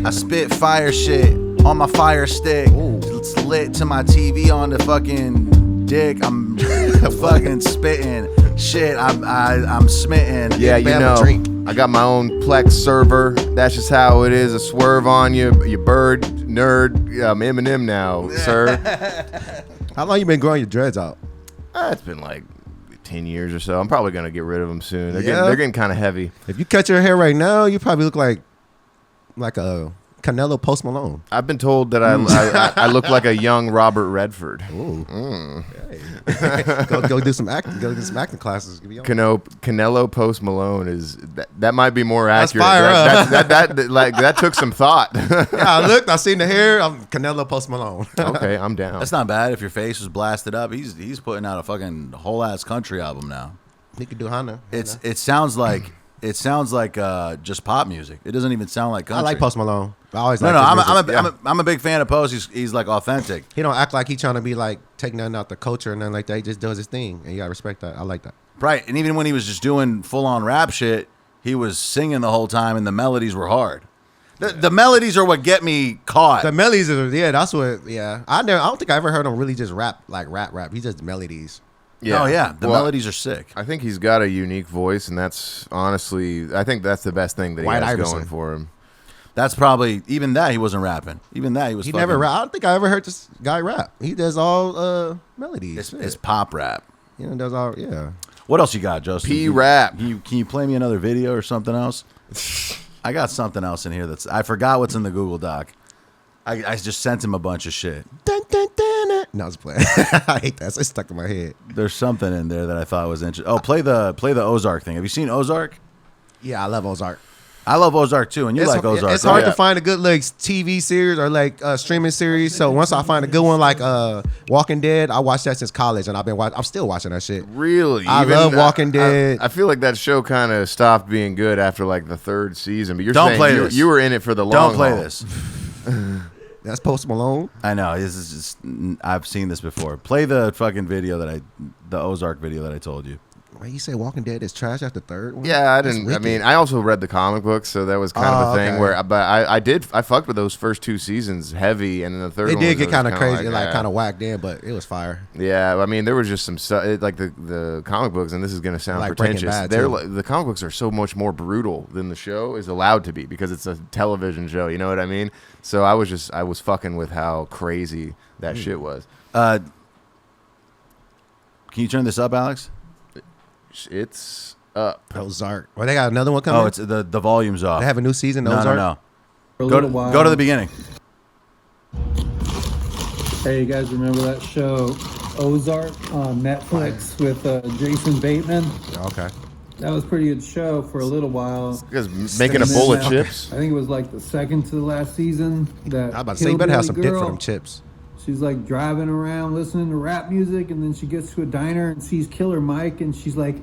I spit fire shit on my Fire Stick. It's lit to my TV on the fucking dick. I'm fucking spitting shit. I'm smitten. Yeah, you know, I got my own Plex server. That's just how it is. A swerve on you, you bird nerd. I'm Eminem now, sir. How long you been growing your dreads out? It's been like 10 years or so. I'm probably gonna get rid of them soon. They're getting kind of heavy. If you cut your hair right now, you probably look like a Canelo Post Malone. I've been told that I look like a young Robert Redford. Ooh. Go do some acting. Go do some acting classes. Canelo Post Malone is that might be more accurate. That took some thought. Yeah, I looked. I seen the hair. I'm Canelo Post Malone. Okay, I'm down. That's not bad. If your face was blasted up, he's putting out a fucking whole ass country album now. He could do Hana. It sounds like just pop music. It doesn't even sound like country. I like Post Malone. I always I'm a big fan of Post. He's like authentic. He don't act like he trying to be like take nothing out the culture and nothing like that. He just does his thing, and you gotta respect that. I like that. Right, and even when he was just doing full on rap shit, he was singing the whole time, and the melodies were hard. The melodies are what get me caught. The melodies are that's what. Yeah, I don't think I ever heard him really just rap. He just melodies. Yeah. Oh yeah, the melodies are sick. I think he's got a unique voice, and that's honestly, I think that's the best thing that he has going for him. That's probably even that he wasn't rapping. Even that he was. He never rap. I don't think I ever heard this guy rap. He does all melodies. It's pop rap. You know, does all What else you got, Justin? P-rap. Can you play me another video or something else? I got something else in here I forgot what's in the Google Doc. I just sent him a bunch of shit. Dun, dun, dun, dun. No, I was playing. I hate that. It's stuck in my head. There's something in there that I thought was interesting. Oh, play the Ozark thing. Have you seen Ozark? Yeah, I love Ozark. I love Ozark too, and you like Ozark. It's hard to find a good TV series or streaming series. So once I find a good one like Walking Dead, I watched that since college, and I'm still watching that shit. Really, I love Walking Dead. I feel like that show kind of stopped being good after like the third season. But Don't play this. You were in it for the long haul. Don't play this. That's Post Malone. I know. This is just. I've seen this before. Play the fucking video the Ozark video that I told you. Why you say Walking Dead is trash after third one? Yeah, I didn't. I mean, I also read the comic books, so that was kind of a thing where. But I fucked with those first two seasons heavy, and then the third. They one did get kind of crazy, like kind of whacked in, but it was fire. Yeah, I mean, there was just some stuff like the comic books, and this is gonna sound pretentious. The comic books are so much more brutal than the show is allowed to be because it's a television show. You know what I mean? So I was fucking with how crazy that shit was. Can you turn this up, Alex? It's up. Ozark. Well, they got another one coming. Oh, it's the volume's off. They have a new season. No, Ozark. no. Go to the beginning. Hey, you guys remember that show, Ozark on Netflix with Jason Bateman. Okay. That was a pretty good show for a little while. This guy's making a bowl of chips. I think it was like the second to the last season. That I was about to say, you better have some dip for girl, them chips. She's like driving around listening to rap music, and then she gets to a diner and sees Killer Mike, and she's like,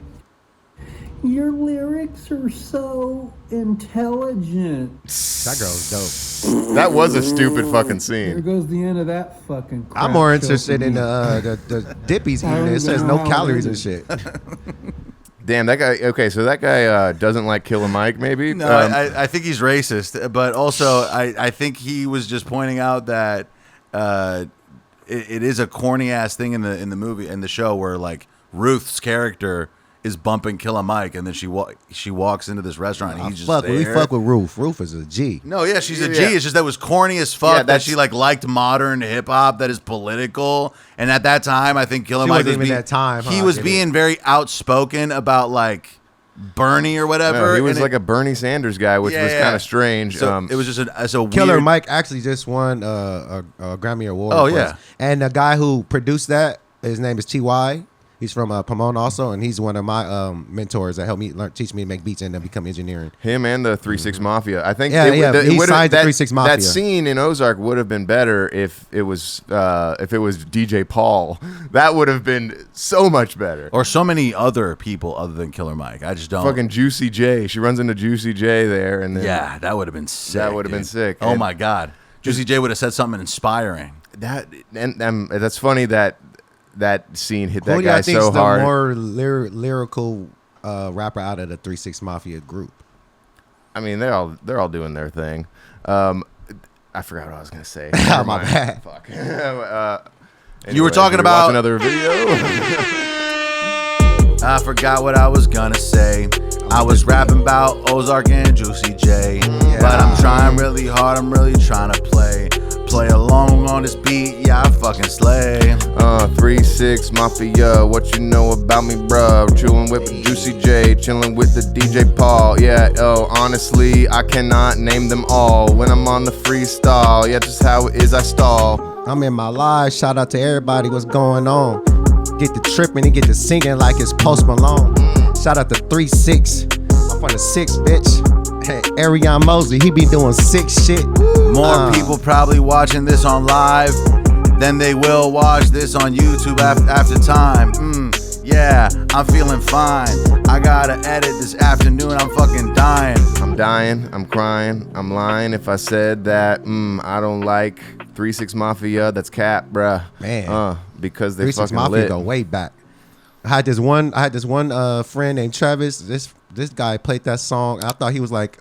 "Your lyrics are so intelligent." That girl's dope. That was a stupid fucking There scene. goes the end of that fucking crap I'm more show interested for in me. the dip he's I eating. don't It even says know no how it calories and ended. shit. Damn, that guy. Okay, so that guy doesn't like Killer Mike, maybe. No, I think he's racist, but also I think he was just pointing out that it is a corny ass thing in the movie, in the show, where like Ruth's character is bumping Killer Mike, and then she walks into this restaurant, and he's just there. We fuck with Ruth. Ruth is a G. No, yeah, she's a G. Yeah. It's just that was corny as fuck. Yeah, that that's- she like liked modern hip hop that is political, and at that time, I think Killer She Mike wasn't was even being, that time, he huh? was Get being very outspoken about like Bernie or whatever. No, he was and like a Bernie Sanders guy, which was kind of strange. So it was just a weird. Killer Mike actually just won a Grammy Award. Oh, for yeah. us. And the guy who produced that, his name is T.Y. He's from Pomona also, and he's one of my mentors that helped me teach me to make beats and then become engineering. Him and the 3-6 Mafia. I think Yeah, yeah, he would've- signed to that, 3-6 Mafia. That scene in Ozark would have been better if it was DJ Paul. That would have been so much better. or so many other people other than Killer Mike. I just don't. Fucking Juicy J. She runs into Juicy J there, and then Yeah, that would have been sick. That would have been dude. sick. Oh And- my god, Juicy J would have said something inspiring. that and that's funny that scene hit that Who do guy I think so is the hard. more lyrical rapper out of the 3-6 Mafia group? I mean, they're all doing their thing. I forgot what I was gonna say. Oh, Never my mind. bad. Fuck. You were talking should we about- watch another video. I forgot what I was gonna say. I was rapping about Ozark and Juicy J, but I'm trying really hard. I'm really trying to play along on this beat. Yeah, I fucking slay. 3-6 Mafia, what you know about me, bruh? Chewing with Juicy J, chilling with the DJ Paul. Yeah, honestly, I cannot name them all. When I'm on the freestyle, yeah, just how it is I stall. I'm in my live. Shout out to everybody. What's going on? Get the tripping and get the singing like it's Post Malone. Shout out to 3-6. I'm from the 6, bitch. Hey, Arion Mosley, he be doing 6 shit. More people probably watching this on live than they will watch this on YouTube after time. Yeah, I'm feeling fine. I gotta edit this afternoon. I'm fucking dying. I'm dying, I'm crying, I'm lying if I said that I don't like 3-6 Mafia. That's cap, bruh. Man. Because they 3-6 fucking Mafia lit. go way back. I had this one friend named Travis. This guy played that song. I thought he was like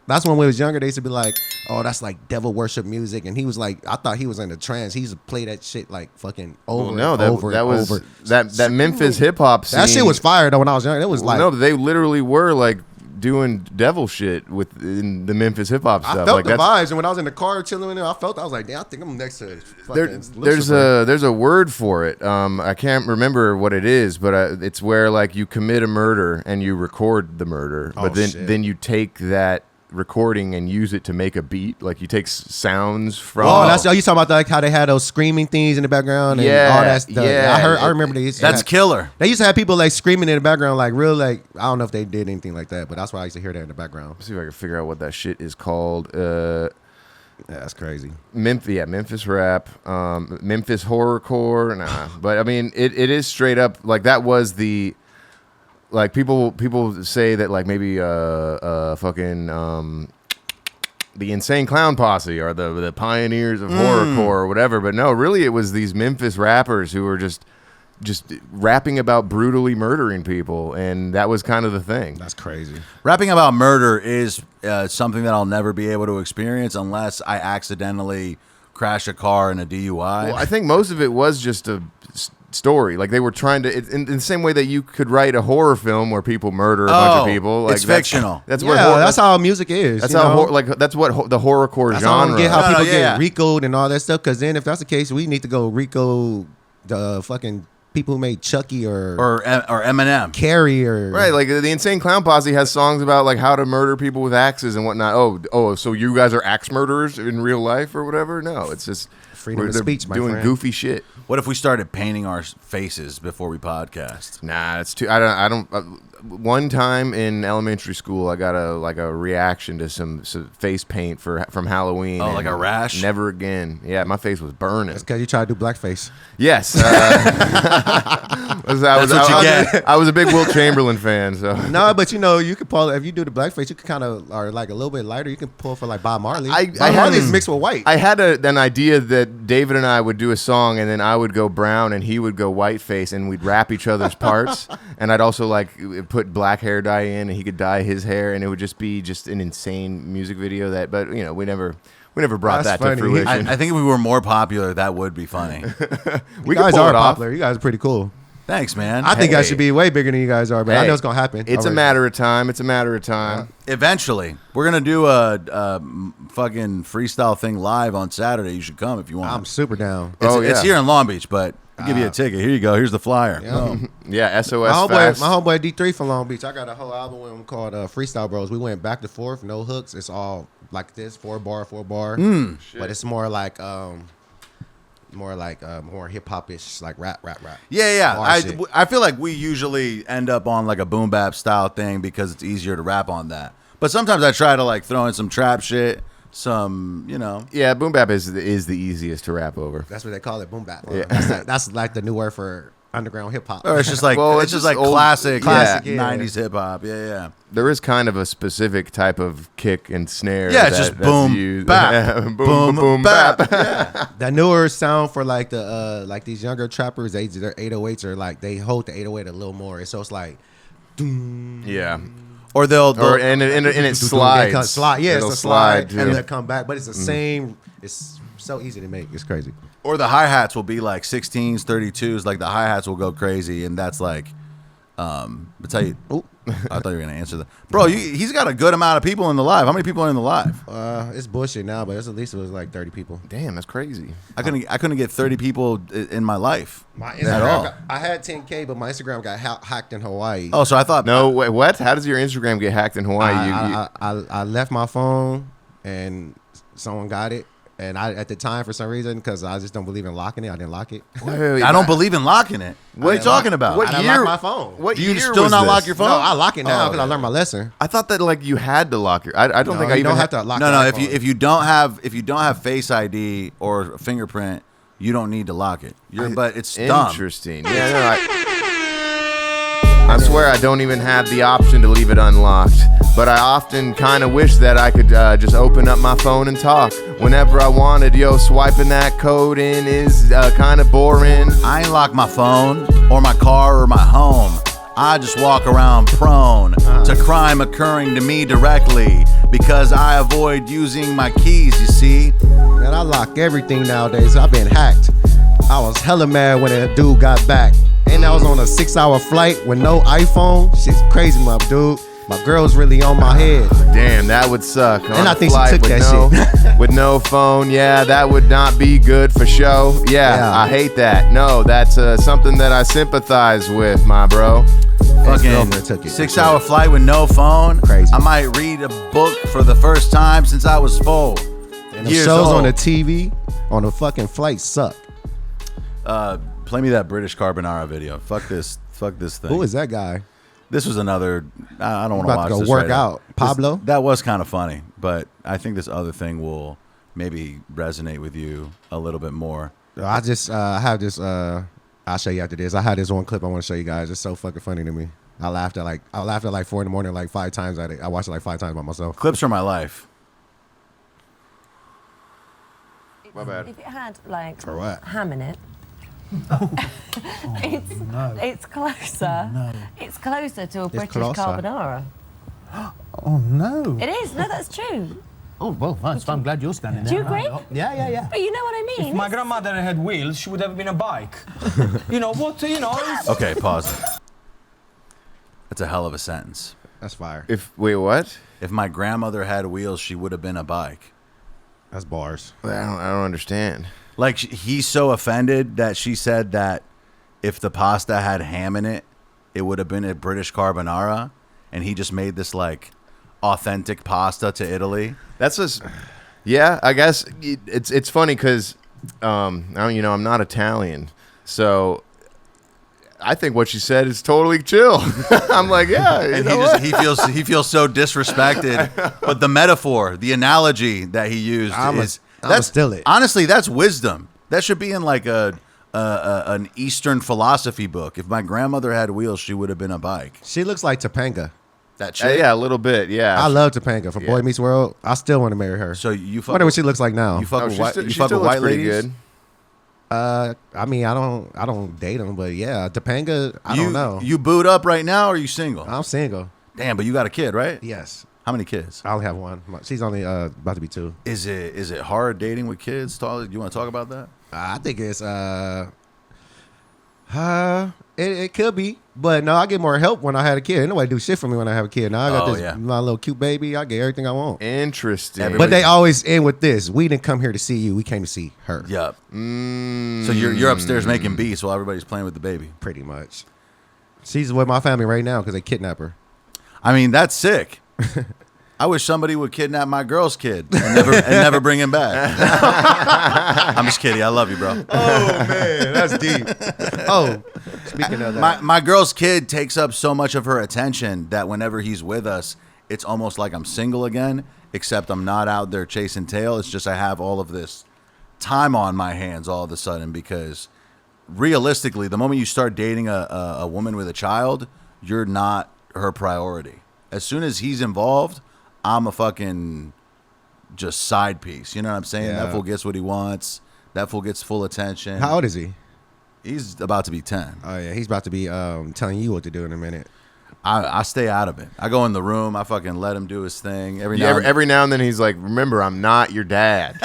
that's when we was younger. They used to be like, oh, that's like devil worship music, and he was like, I thought he was in a trance. He used to play that shit like fucking over no, and that, over that and was over. that Memphis hip hop scene. That shit was fire though when I was younger. It was like no, they literally were like doing devil shit in the Memphis hip hop stuff. I felt like the that's- vibes, and when I was in the car chilling with him, I was like, damn, I think I'm next to there's a word for it. I can't remember what it is, but it's where like you commit a murder and you record the murder, but then you take that recording and use it to make a beat. Like you take sounds from. Oh, that's you talking about like how they had those screaming things in the background and all that stuff. Yeah, I remember they used to That's have, killer. They used to have people like screaming in the background, like real like I don't know if they did anything like that, but that's why I used to hear that in the background. Let's see if I can figure out what that shit is called. Yeah, that's crazy. Memphis rap, Memphis horrorcore. Nah, but I mean, it is straight up like that was the. Like people say that like maybe fucking the Insane Clown Posse are the pioneers of horrorcore or whatever, but no, really it was these Memphis rappers who were just rapping about brutally murdering people, and that was kind of the thing. That's crazy. Rapping about murder is something that I'll never be able to experience unless I accidentally crash a car in a DUI. Well, I think most of it was just a story. Like they were trying to, in the same way that you could write a horror film where people murder a bunch of people. Like it's fictional. That's Yeah, what that's how music is. That's you how know? that's what the horrorcore That's how I genre. don't get how people yeah. get RICO'd and all that stuff. Because then if that's the case, we need to go RICO the fucking people who made Chucky or Eminem. Carrie or Right, like the Insane Clown Posse has songs about like how to murder people with axes and whatnot. Oh, so you guys are axe murderers in real life or whatever? No, it's just Freedom of They're speech, my doing friend. goofy shit. What if we started painting our faces before we podcast? Nah, it's too. I don't. One time in elementary school, I got a reaction to some face paint from Halloween. Oh, like a rash? Never again. Yeah, my face was burning. That's because you try to do blackface. Yes. I was a big Wilt Chamberlain fan. So No, but you could pull if you do the blackface, you could kind of are like a little bit lighter. You can pull for like Bob Marley. Bob Marley's mixed with white. I had an idea that David and I would do a song, and then I would go brown and he would go white face, and we'd wrap each other's parts. And I'd also like put black hair dye in, and he could dye his hair, and it would just be an insane music video. But we never brought That's that funny. to fruition. I think if we were more popular, that would be funny. You guys are popular. You guys are pretty cool. Thanks, man. I think I should be way bigger than you guys are, but I know it's gonna happen. It's a matter of time. Eventually, we're gonna do a fucking freestyle thing live on Saturday. You should come if you want. I'm super down. It's here in Long Beach, but I'll give you a ticket. Here you go. Here's the flyer. Yeah, SOS my Fast. homeboy D3 from Long Beach. I got a whole album with him called Freestyle Bros. We went back and forth, no hooks. It's all like this, 4 bar. But it's more like more hip hop ish, like rap. Yeah. I feel like we usually end up on like a boom bap style thing because it's easier to rap on that. But sometimes I try to like throw in some trap shit, Yeah, boom bap is the easiest to rap over. That's what they call it, boom bap. Yeah. That's like the new word for underground hip hop. Or it's just like it's just like old, classic 90s hip hop. Yeah. There is kind of a specific type of kick and snare. Yeah, it's just boom bap, boom bap. Yeah. That newer sound for like the like these younger trappers, their 808s are like they hold the 808 a little more. So it's like, Yeah. Or and it slides. Yeah, it'll it's a slide, too. and then come back. But it's the same. It's so easy to make. It's crazy. Or the hi-hats will be like 16s, 32s. Like the hi-hats will go crazy, and that's like, I tell you. Oh, I thought you were gonna answer that, bro. He's got a good amount of people in the live. How many people are in the live? It's bullshit now, but at least it was like 30 people. Damn, that's crazy. I couldn't get 30 people in my life My at all. Instagram, I had 10K, but my Instagram got hacked in Hawaii. Oh, so I thought No, wait, what? How does your Instagram get hacked in Hawaii? I left my phone and someone got it. And I, at the time, for some reason, because I just don't believe in locking it, I didn't lock it. Wait, I don't believe in locking it. What are you talking about? What I didn't year? lock my phone. What Do you year still was not this? lock your phone? No, I lock it now Oh, because I learned my lesson. I thought that like you had to lock your. I don't think I you even don't have to lock. No. the If iPhone. you don't have Face ID or fingerprint, you don't need to lock it. But it's dumb. Interesting. Yeah, no, I swear I don't even have the option to leave it unlocked. But I often kind of wish that I could just open up my phone and talk whenever I wanted. Yo, swiping that code in is kind of boring. I ain't lock my phone or my car or my home. I just walk around prone to crime occurring to me directly because I avoid using my keys, you see. Man, I lock everything nowadays. I've been hacked. I was hella mad when a dude got back. And I was on a 6-hour flight with no iPhone. Shit's crazy, my dude. My girl's really on my head. Damn, that would suck. And I think she took that shit. With no phone, yeah, that would not be good for show. Yeah. I hate that. No, that's something that I sympathize with, my bro. Fucking took it. 6-hour flight with no phone. Crazy. I might read a book for the first time since I was 4. And the shows on the TV on the fucking flight suck. Play me that British Carbonara video. Fuck this thing. Who is that guy? This was another. I don't want to About watch to go this work right out. now. Pablo? That was kind of funny, but I think this other thing will maybe resonate with you a little bit more. I just have this. I'll show you after this. I had this one clip I want to show you guys. It's so fucking funny to me. I laughed at like 4 a.m, like 5 times at it. I watched it like 5 times by myself. Clips from my life. My bad. If it had like For what? ham in it, it's closer. No. It's closer to a British closer. carbonara. Oh no. It is. No, that's true. Oh, well, that's fine. I'm glad you're standing there. Do you agree? Yeah. But you know what I mean. If my grandmother had wheels, she would have been a bike. it's- Okay, pause. That's a hell of a sentence. That's fire. Wait, what? If my grandmother had wheels, she would have been a bike. That's bars. I don't understand. Like he's so offended that she said that if the pasta had ham in it, it would have been a British carbonara, and he just made this like authentic pasta to Italy. That's just, yeah. I guess it's funny because I'm not Italian, so I think what she said is totally chill. I'm like, yeah, and he feels so disrespected. But the metaphor, the analogy that he used that's still it. Honestly, that's wisdom. That should be in like an Eastern philosophy book. If my grandmother had wheels, she would have been a bike. She looks like Topanga. That chick? Yeah, a little bit. Yeah, I love Topanga from Boy Meets World. I still want to marry her. So you fuck wonder what she looks like now. You fuck with white, she still white looks pretty ladies? good. I mean, I don't date them, but yeah, Topanga. I don't know. You boot up right now, or are you single? I'm single. Damn, but you got a kid, right? Yes. How many kids? I only have one. She's only about to be 2. Is it hard dating with kids? You want to talk about that? I think it's it could be, but no, I get more help when I had a kid. Ain't nobody do shit for me when I have a kid. Now I got my little cute baby. I get everything I want. Interesting. But they always end with this: we didn't come here to see you. We came to see her. Yep. So you're upstairs making beats while everybody's playing with the baby. Pretty much. She's with my family right now because they kidnap her. I mean, that's sick. I wish somebody would kidnap my girl's kid and never bring him back. I'm just kidding. I love you, bro. Oh man, that's deep. Oh, speaking of that, my girl's kid takes up so much of her attention that whenever he's with us, it's almost like I'm single again. Except I'm not out there chasing tail. It's just I have all of this time on my hands all of a sudden because realistically, the moment you start dating a woman with a child, you're not her priority. As soon as he's involved, I'm a fucking just side piece. You know what I'm saying? Yeah. That fool gets what he wants. That fool gets full attention. how old is he? He's about to be 10. Oh yeah, he's about to be telling you what to do in a minute. I stay out of it. I go in the room. I fucking let him do his thing. Every now and then he's like, remember, I'm not your dad.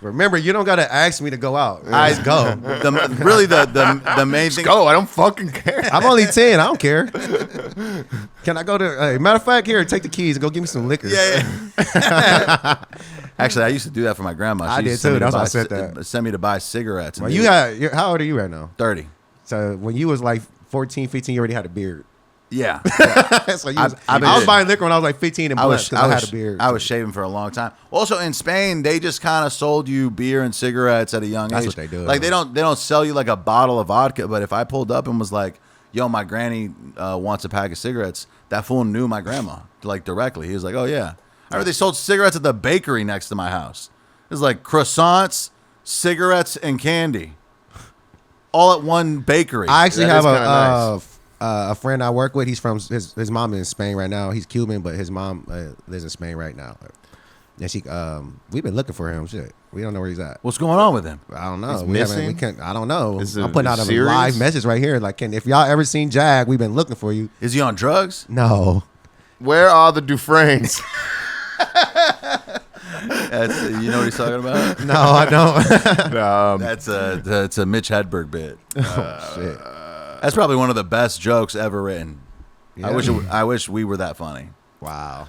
Remember, you don't got to ask me to go out. I go. The main thing. Go. I don't fucking care. I'm only 10. I don't care. Can I go to? Matter of fact, here, take the keys and go give me some liquor. Yeah. Actually, I used to do that for my grandma. I did too. That's why I said that. Send me to buy cigarettes. Well, how old are you right now? 30. So when you was like 14, 15, you already had a beard. Yeah. So I was buying liquor when I was like 15 and blunt because I had a beard. I was shaving for a long time. Also, in Spain, they just kind of sold you beer and cigarettes at a young age. That's what they do. Like they don't sell you like a bottle of vodka. But if I pulled up and was like, "Yo, my granny wants a pack of cigarettes," that fool knew my grandma like directly. He was like, "Oh yeah." I heard they sold cigarettes at the bakery next to my house. It was like croissants, cigarettes, and candy, all at one bakery. I actually have a friend I work with. He's from his mom is in Spain right now. He's Cuban, but his mom lives in Spain right now. And she we've been looking for him. Shit, we don't know where he's at. What's going on with him? I don't know. He's We missing? can't. I don't know. Is I'm it putting out a serious? live message right here. Like, if y'all ever seen Jag, we've been looking for you. Is he on drugs? No. Where are the Dufresnes? That's, you know what he's talking about? No, I don't. That's a Mitch Hedberg bit. Oh, shit. That's probably one of the best jokes ever written. Yeah. I wish we were that funny. Wow.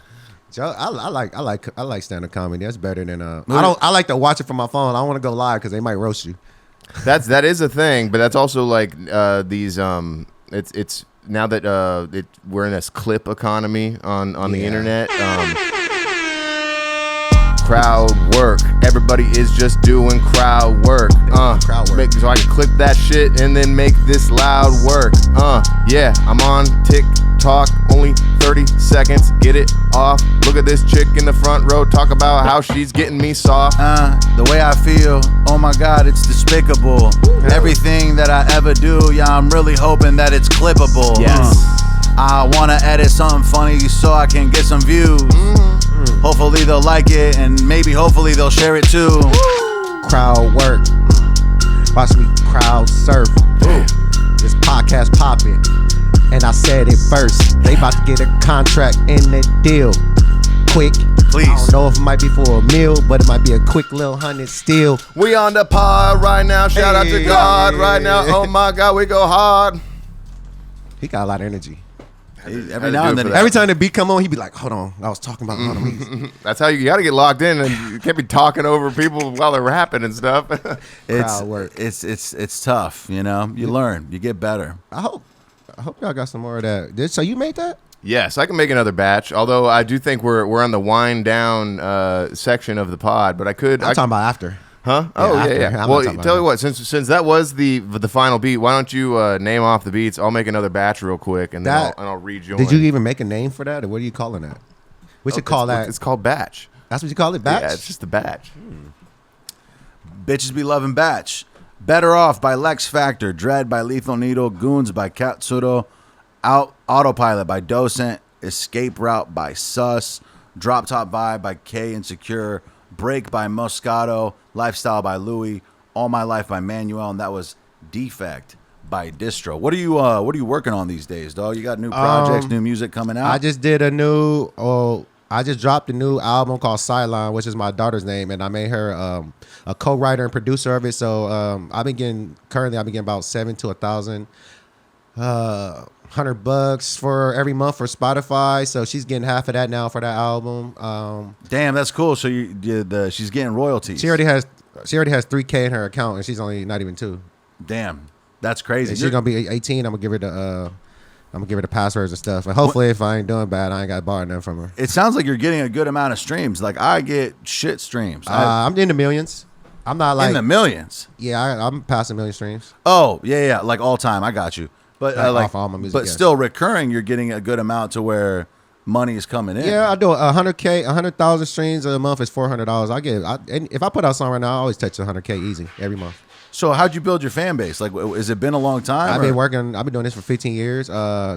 Joe, I like stand up comedy. That's better than I like to watch it from my phone. I don't want to go live because they might roast you. That is a thing, but that's also like these it's now that we're in this clip economy on the internet. Crowd work. Everybody is just doing crowd work. Crowd work. So I can clip that shit and then make this loud work. Yeah, I'm on TikTok. Only 30 seconds. Get it off. Look at this chick in the front row. Talk about how she's getting me soft. The way I feel, oh my God, it's despicable. Everything that I ever do, yeah, I'm really hoping that it's clippable. Yes. I wanna edit something funny so I can get some views. Hopefully they'll like it, and hopefully they'll share it too. Crowd work. Watch me crowd surf. This podcast popping, and I said it first. They about to get a contract in the deal. Quick. Please. I don't know if it might be for a meal, but it might be a quick little 100 still. We on the pod right now. Shout out to God right now. Oh my God, we go hard. He got a lot of energy. Every now and then, every time the beat come on, he be like, "Hold on, I was talking about enemies." That's how you got to get locked in, and you can't be talking over people while they're rapping and stuff. Crowd work. It's tough, you know. You learn, you get better. I hope y'all got some more of that. So you made that? Yes, I can make another batch. Although I do think we're on the wind down section of the pod, but I could. I'm talking about after. Huh? Oh after. yeah. I'm not Well, talking tell about you what, since that was the final beat, why don't you name off the beats? I'll make another batch real quick, and then I'll rejoin. Did you even make a name for that, or what are you calling that? We should call that. It's called batch. That's what you call it, batch. Yeah, it's just a batch. Bitches be loving batch. Better Off by Lex Factor. Dread by Lethal Needle. Goons by Katsuro. Autopilot by Docent. Escape Route by Sus. Drop Top Vibe by K Insecure. Break by Moscato. Lifestyle by Louis. All My Life by Manuel. And that was Defect by Distro. What are you working on these days, dog? You got new projects, new music coming out? I just dropped a new album called Sideline, which is my daughter's name, and I made her a co-writer and producer of it. So I've been getting about $700 to $1,000, $100 for every month for Spotify. So she's getting half of that now for that album. Damn, that's cool. So she's getting royalties. She already has $3K in her account, and she's only not even 2. Damn, that's crazy. And she's gonna be 18. I'm gonna give her the passwords and stuff. And hopefully, if I ain't doing bad, I ain't got to borrow nothing from her. It sounds like you're getting a good amount of streams. Like I get shit streams. I'm in the millions. I'm not like in the millions. Yeah, I'm past a million streams. Oh yeah, like all time. I got you. But off all my music, but yes. still recurring. You're getting a good amount to where money is coming in. Yeah, I do 100K, 100,000 streams a month is $400. And if I put out a song right now, I always touch 100K easy every month. So how'd you build your fan base? Like, has it been a long time? I've been doing this for 15 years.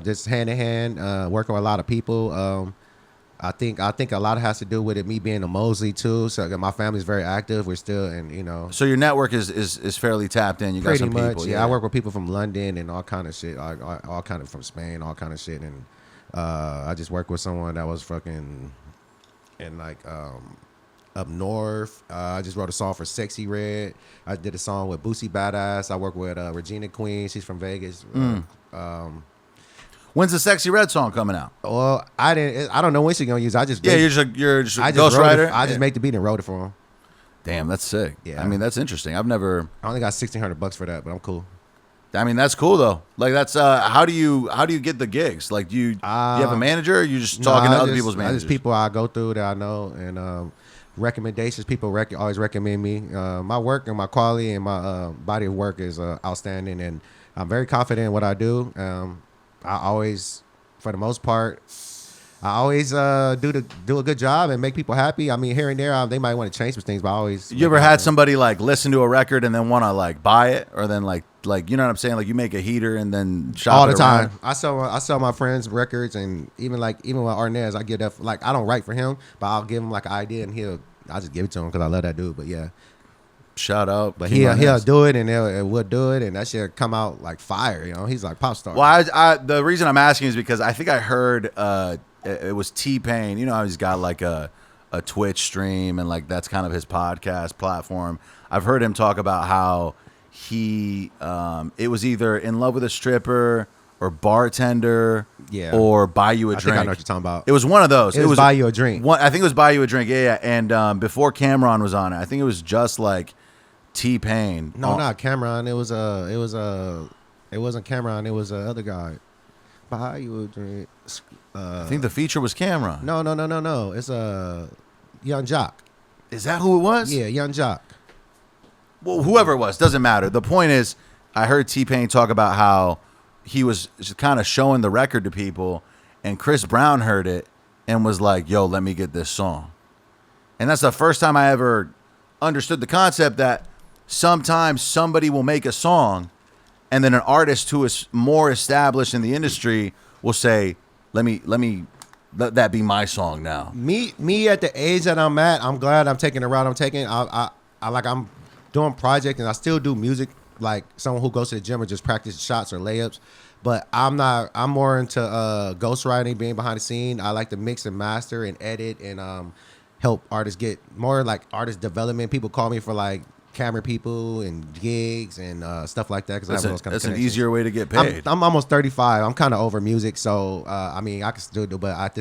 Just hand in hand, working with a lot of people. I think a lot has to do with it. Me being a Mosley too. So my family's very active. We're still, So your network is fairly tapped in. You got some much, people. Yeah, I work with people from London and all kind of shit. All kind of from Spain, all kind of shit. And I just worked with someone that was fucking in like up north. I just wrote a song for Sexxy Red. I did a song with Boosie Badass. I work with Regina Queen. She's from Vegas. When's the Sexxy Red song coming out? Well, I don't know when she's gonna use. You're just a ghostwriter. I just made the beat and wrote it for him. Damn, that's sick. Yeah, I mean that's interesting. I only got $1,600 for that, but I'm cool. I mean that's cool though. Like that's how do you get the gigs? Like do you have a manager? Or you just talking to other people's managers? Just people I go through that I know and recommendations. People always recommend me. My work and my quality and my body of work is outstanding, and I'm very confident in what I do. I always, for the most part, do a good job and make people happy. I mean, here and there, they might want to change some things, but I always. You ever had somebody like listen to a record and then want to like buy it, or then like you know what I'm saying? Like you make a heater and then shop all the it time. around? I sell my friends records, and even with Arnez, I give that I don't write for him, but I'll give him like an idea and I'll just give it to him because I love that dude. But yeah. Shout out, but he'll do it and we'll do it, and that shit come out like fire. He's like pop star. Well, the reason I'm asking is because I think I heard it was T-Pain. You know how he's got like a Twitch stream and like that's kind of his podcast platform. I've heard him talk about how he it was either In Love with a Stripper or Bartender, or Buy You a Drink. I think I know what you're talking about. It was one of those. It was Buy You a Drink. I think it was Buy You a Drink. Yeah. And before Cameron was on it, I think it was just like T-Pain. No, not Cameron. It wasn't Cameron. It was other guy. Buy You a Drink. I think the feature was Cameron. No. It's Young Jock. Is that who it was? Yeah, Young Jock. Well, whoever it was, doesn't matter. The point is, I heard T-Pain talk about how he was just kind of showing the record to people, and Chris Brown heard it and was like, yo, let me get this song. And that's the first time I ever understood the concept that sometimes somebody will make a song and then an artist who is more established in the industry will say, let that be my song now. Me at the age that I'm at, I'm glad I'm taking the route I'm taking. I'm doing projects and I still do music like someone who goes to the gym or just practice shots or layups. But I'm more into ghostwriting, being behind the scene. I like to mix and master and edit and help artists get more like artist development. People call me for like camera people and gigs and stuff like that. That's an easier way to get paid. I'm almost 35. I'm kind of over music. So, I mean, I can still do, but at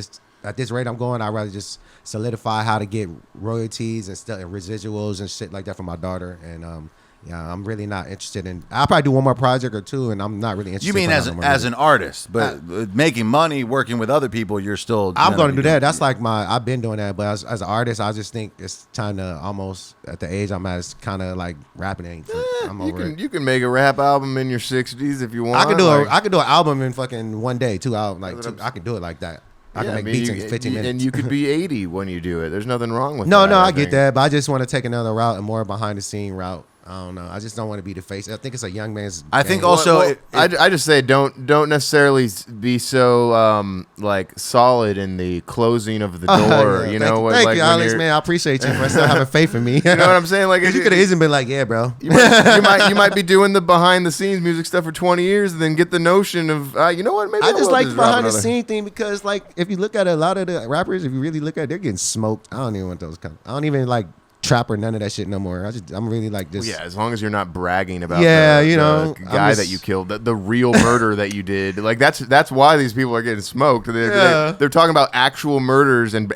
this rate I'm going, I'd rather just solidify how to get royalties and stuff and residuals and shit like that for my daughter. And Yeah, I'm really not interested in. I'll probably do one more project or two, and I'm not really interested. You mean in as an artist, but making money, working with other people, you're still. I'm going to do that. That's like I've been doing that, but as an artist, I just think it's time to almost at the age I'm at, it's kind of like rapping ain't. I'm over it. You can make a rap album in your 60s if you want. I could do an album in fucking one day, 2 hours. I can do it like that. I can make beats in 15 minutes. And you could be 80 when you do it. There's nothing wrong with that. No, I get that, but I just want to take another route, a more behind the scene route. I don't know. I just don't want to be the face. I think it's a young man's. I think also, I just say don't necessarily be so like solid in the closing of the door. You know what? Thank you, Alex, man. I appreciate you for still having faith in me. You know what I'm saying? Like you could have easily been like, yeah, bro. You might be doing the behind the scenes music stuff for 20 years, and then get the notion of you know what? Maybe I just like the behind the scene thing because like if you look at a lot of the rappers, if you really look at it, they're getting smoked. I don't even want those kind. I don't even like trap or none of that shit no more. I'm really like this. Well, yeah, as long as you're not bragging about the guy that you killed, the real murder that you did. Like that's why these people are getting smoked. They're talking about actual murders and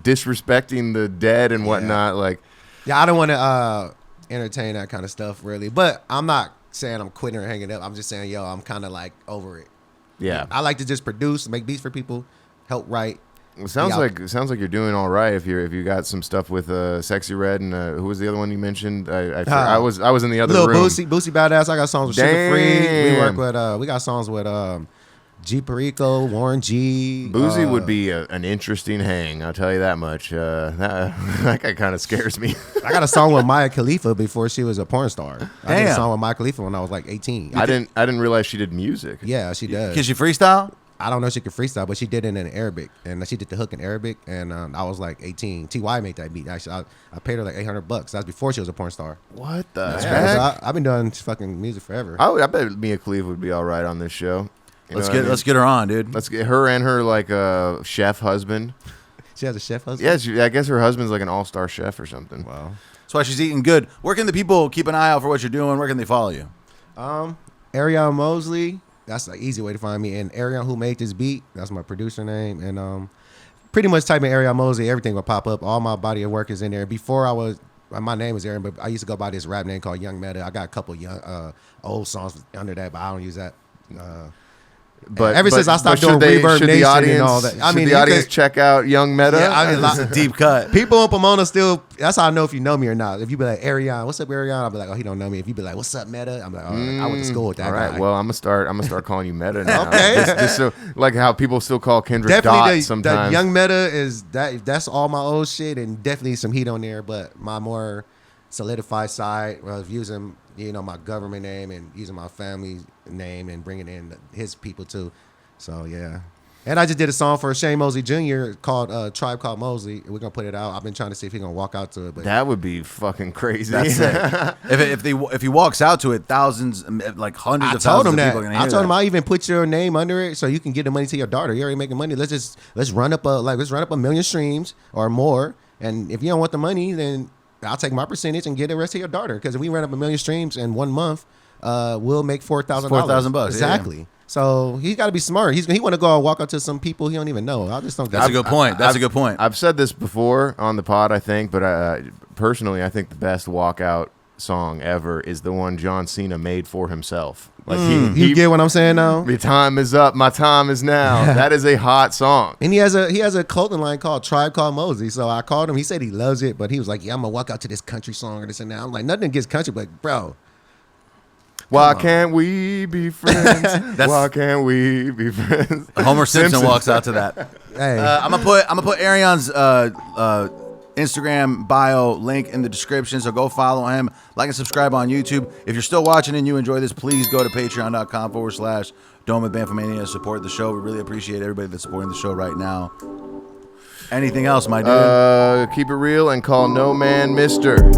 disrespecting the dead and whatnot. Like, yeah, I don't want to entertain that kind of stuff really. But I'm not saying I'm quitting or hanging up. I'm just saying, I'm kind of like over it. Yeah, I like to just produce, make beats for people, help write. It sounds like you're doing all right. If you got some stuff with Sexxy Red and who was the other one you mentioned? I was in the other room. Boosie Badass. I got songs with Sugar Free. We work with we got songs with G Perico, Warren G. Boosie would be an interesting hang. I'll tell you that much. That guy kind of scares me. I got a song with Maya Khalifa before she was a porn star. I did a song with Maya Khalifa when I was like 18. I didn't realize she did music. Yeah, she does. Can she freestyle? I don't know if she could freestyle, but she did it in Arabic, and she did the hook in Arabic, and I was like 18. Ty made that beat. Actually, I paid her like $800. That's before she was a porn star. What the heck? So I've been doing fucking music forever. I bet Mia Khalifa would be all right on this show. Let's get her on, dude. Let's get her and her like chef husband. She has a chef husband? Yeah, I guess her husband's like an all-star chef or something. Wow. That's why she's eating good. Where can the people keep an eye out for what you're doing? Where can they follow you? Arion Mosley. That's the easy way to find me. And Arion, who made this beat, that's my producer name. And pretty much type in Arion Mosley, everything will pop up. All my body of work is in there. Before my name is Arion, but I used to go by this rap name called Young Meta. I got a couple young old songs under that, but I don't use that. But ever since I stopped doing Reverb Nation and all that, I mean, the audience check out Young Meta. Yeah, I mean, it's a deep cut. People in Pomona still. That's how I know if you know me or not. If you be like Arion, what's up, Arion? I'll be like, oh, he don't know me. If you be like, what's up, Meta? I'm like, all right, I went to school with that. All right, guy. well, I'm gonna start calling you Meta now. Okay, just so, like how people still call Kendrick definitely Dot sometimes. The Young Meta is that's all my old shit and definitely some heat on there. But my more solidified side, of using my government name and using my family name and bringing in his people too. So yeah, and I just did a song for Shane Mosley Jr. called Tribe Called Mosley. We're gonna put it out. I've been trying to see if he's gonna walk out to it. But that would be fucking crazy. That's it. If he walks out to it, thousands, like hundreds of thousands of people are gonna hear I told him that. I even put your name under it so you can give the money to your daughter. You're already making money. Let's run up a million streams or more. And if you don't want the money, then I'll take my percentage and get the rest to your daughter. Because if we run up 1 million streams in 1 month, we'll make $4,000. $4,000 exactly. Yeah. So he's got to be smart. He want to go and walk up to some people he don't even know. I just don't. That's a good point. That's a good point. I've said this before on the pod, I think, but personally, I think the best walkout song ever is the one John Cena made for himself. Like you get what I'm saying now? Your time is up. My time is now. That is a hot song. And he has a clothing line called Tribe Called Mosley. So I called him. He said he loves it, but he was like, "Yeah, I'm gonna walk out to this country song or this and that." I'm like, nothing against country, but bro. Why can't we be friends? Why can't we be friends? Homer Simpson walks out to that. Hey. I'm gonna put Arion's Instagram bio link in the description, so go follow him, like and subscribe on YouTube. If you're still watching and you enjoy this, please go to patreon.com/Dome with Bamfomania. Support the show. We really appreciate everybody that's supporting the show right now. Anything else, my dude? Keep it real and call no man Mister.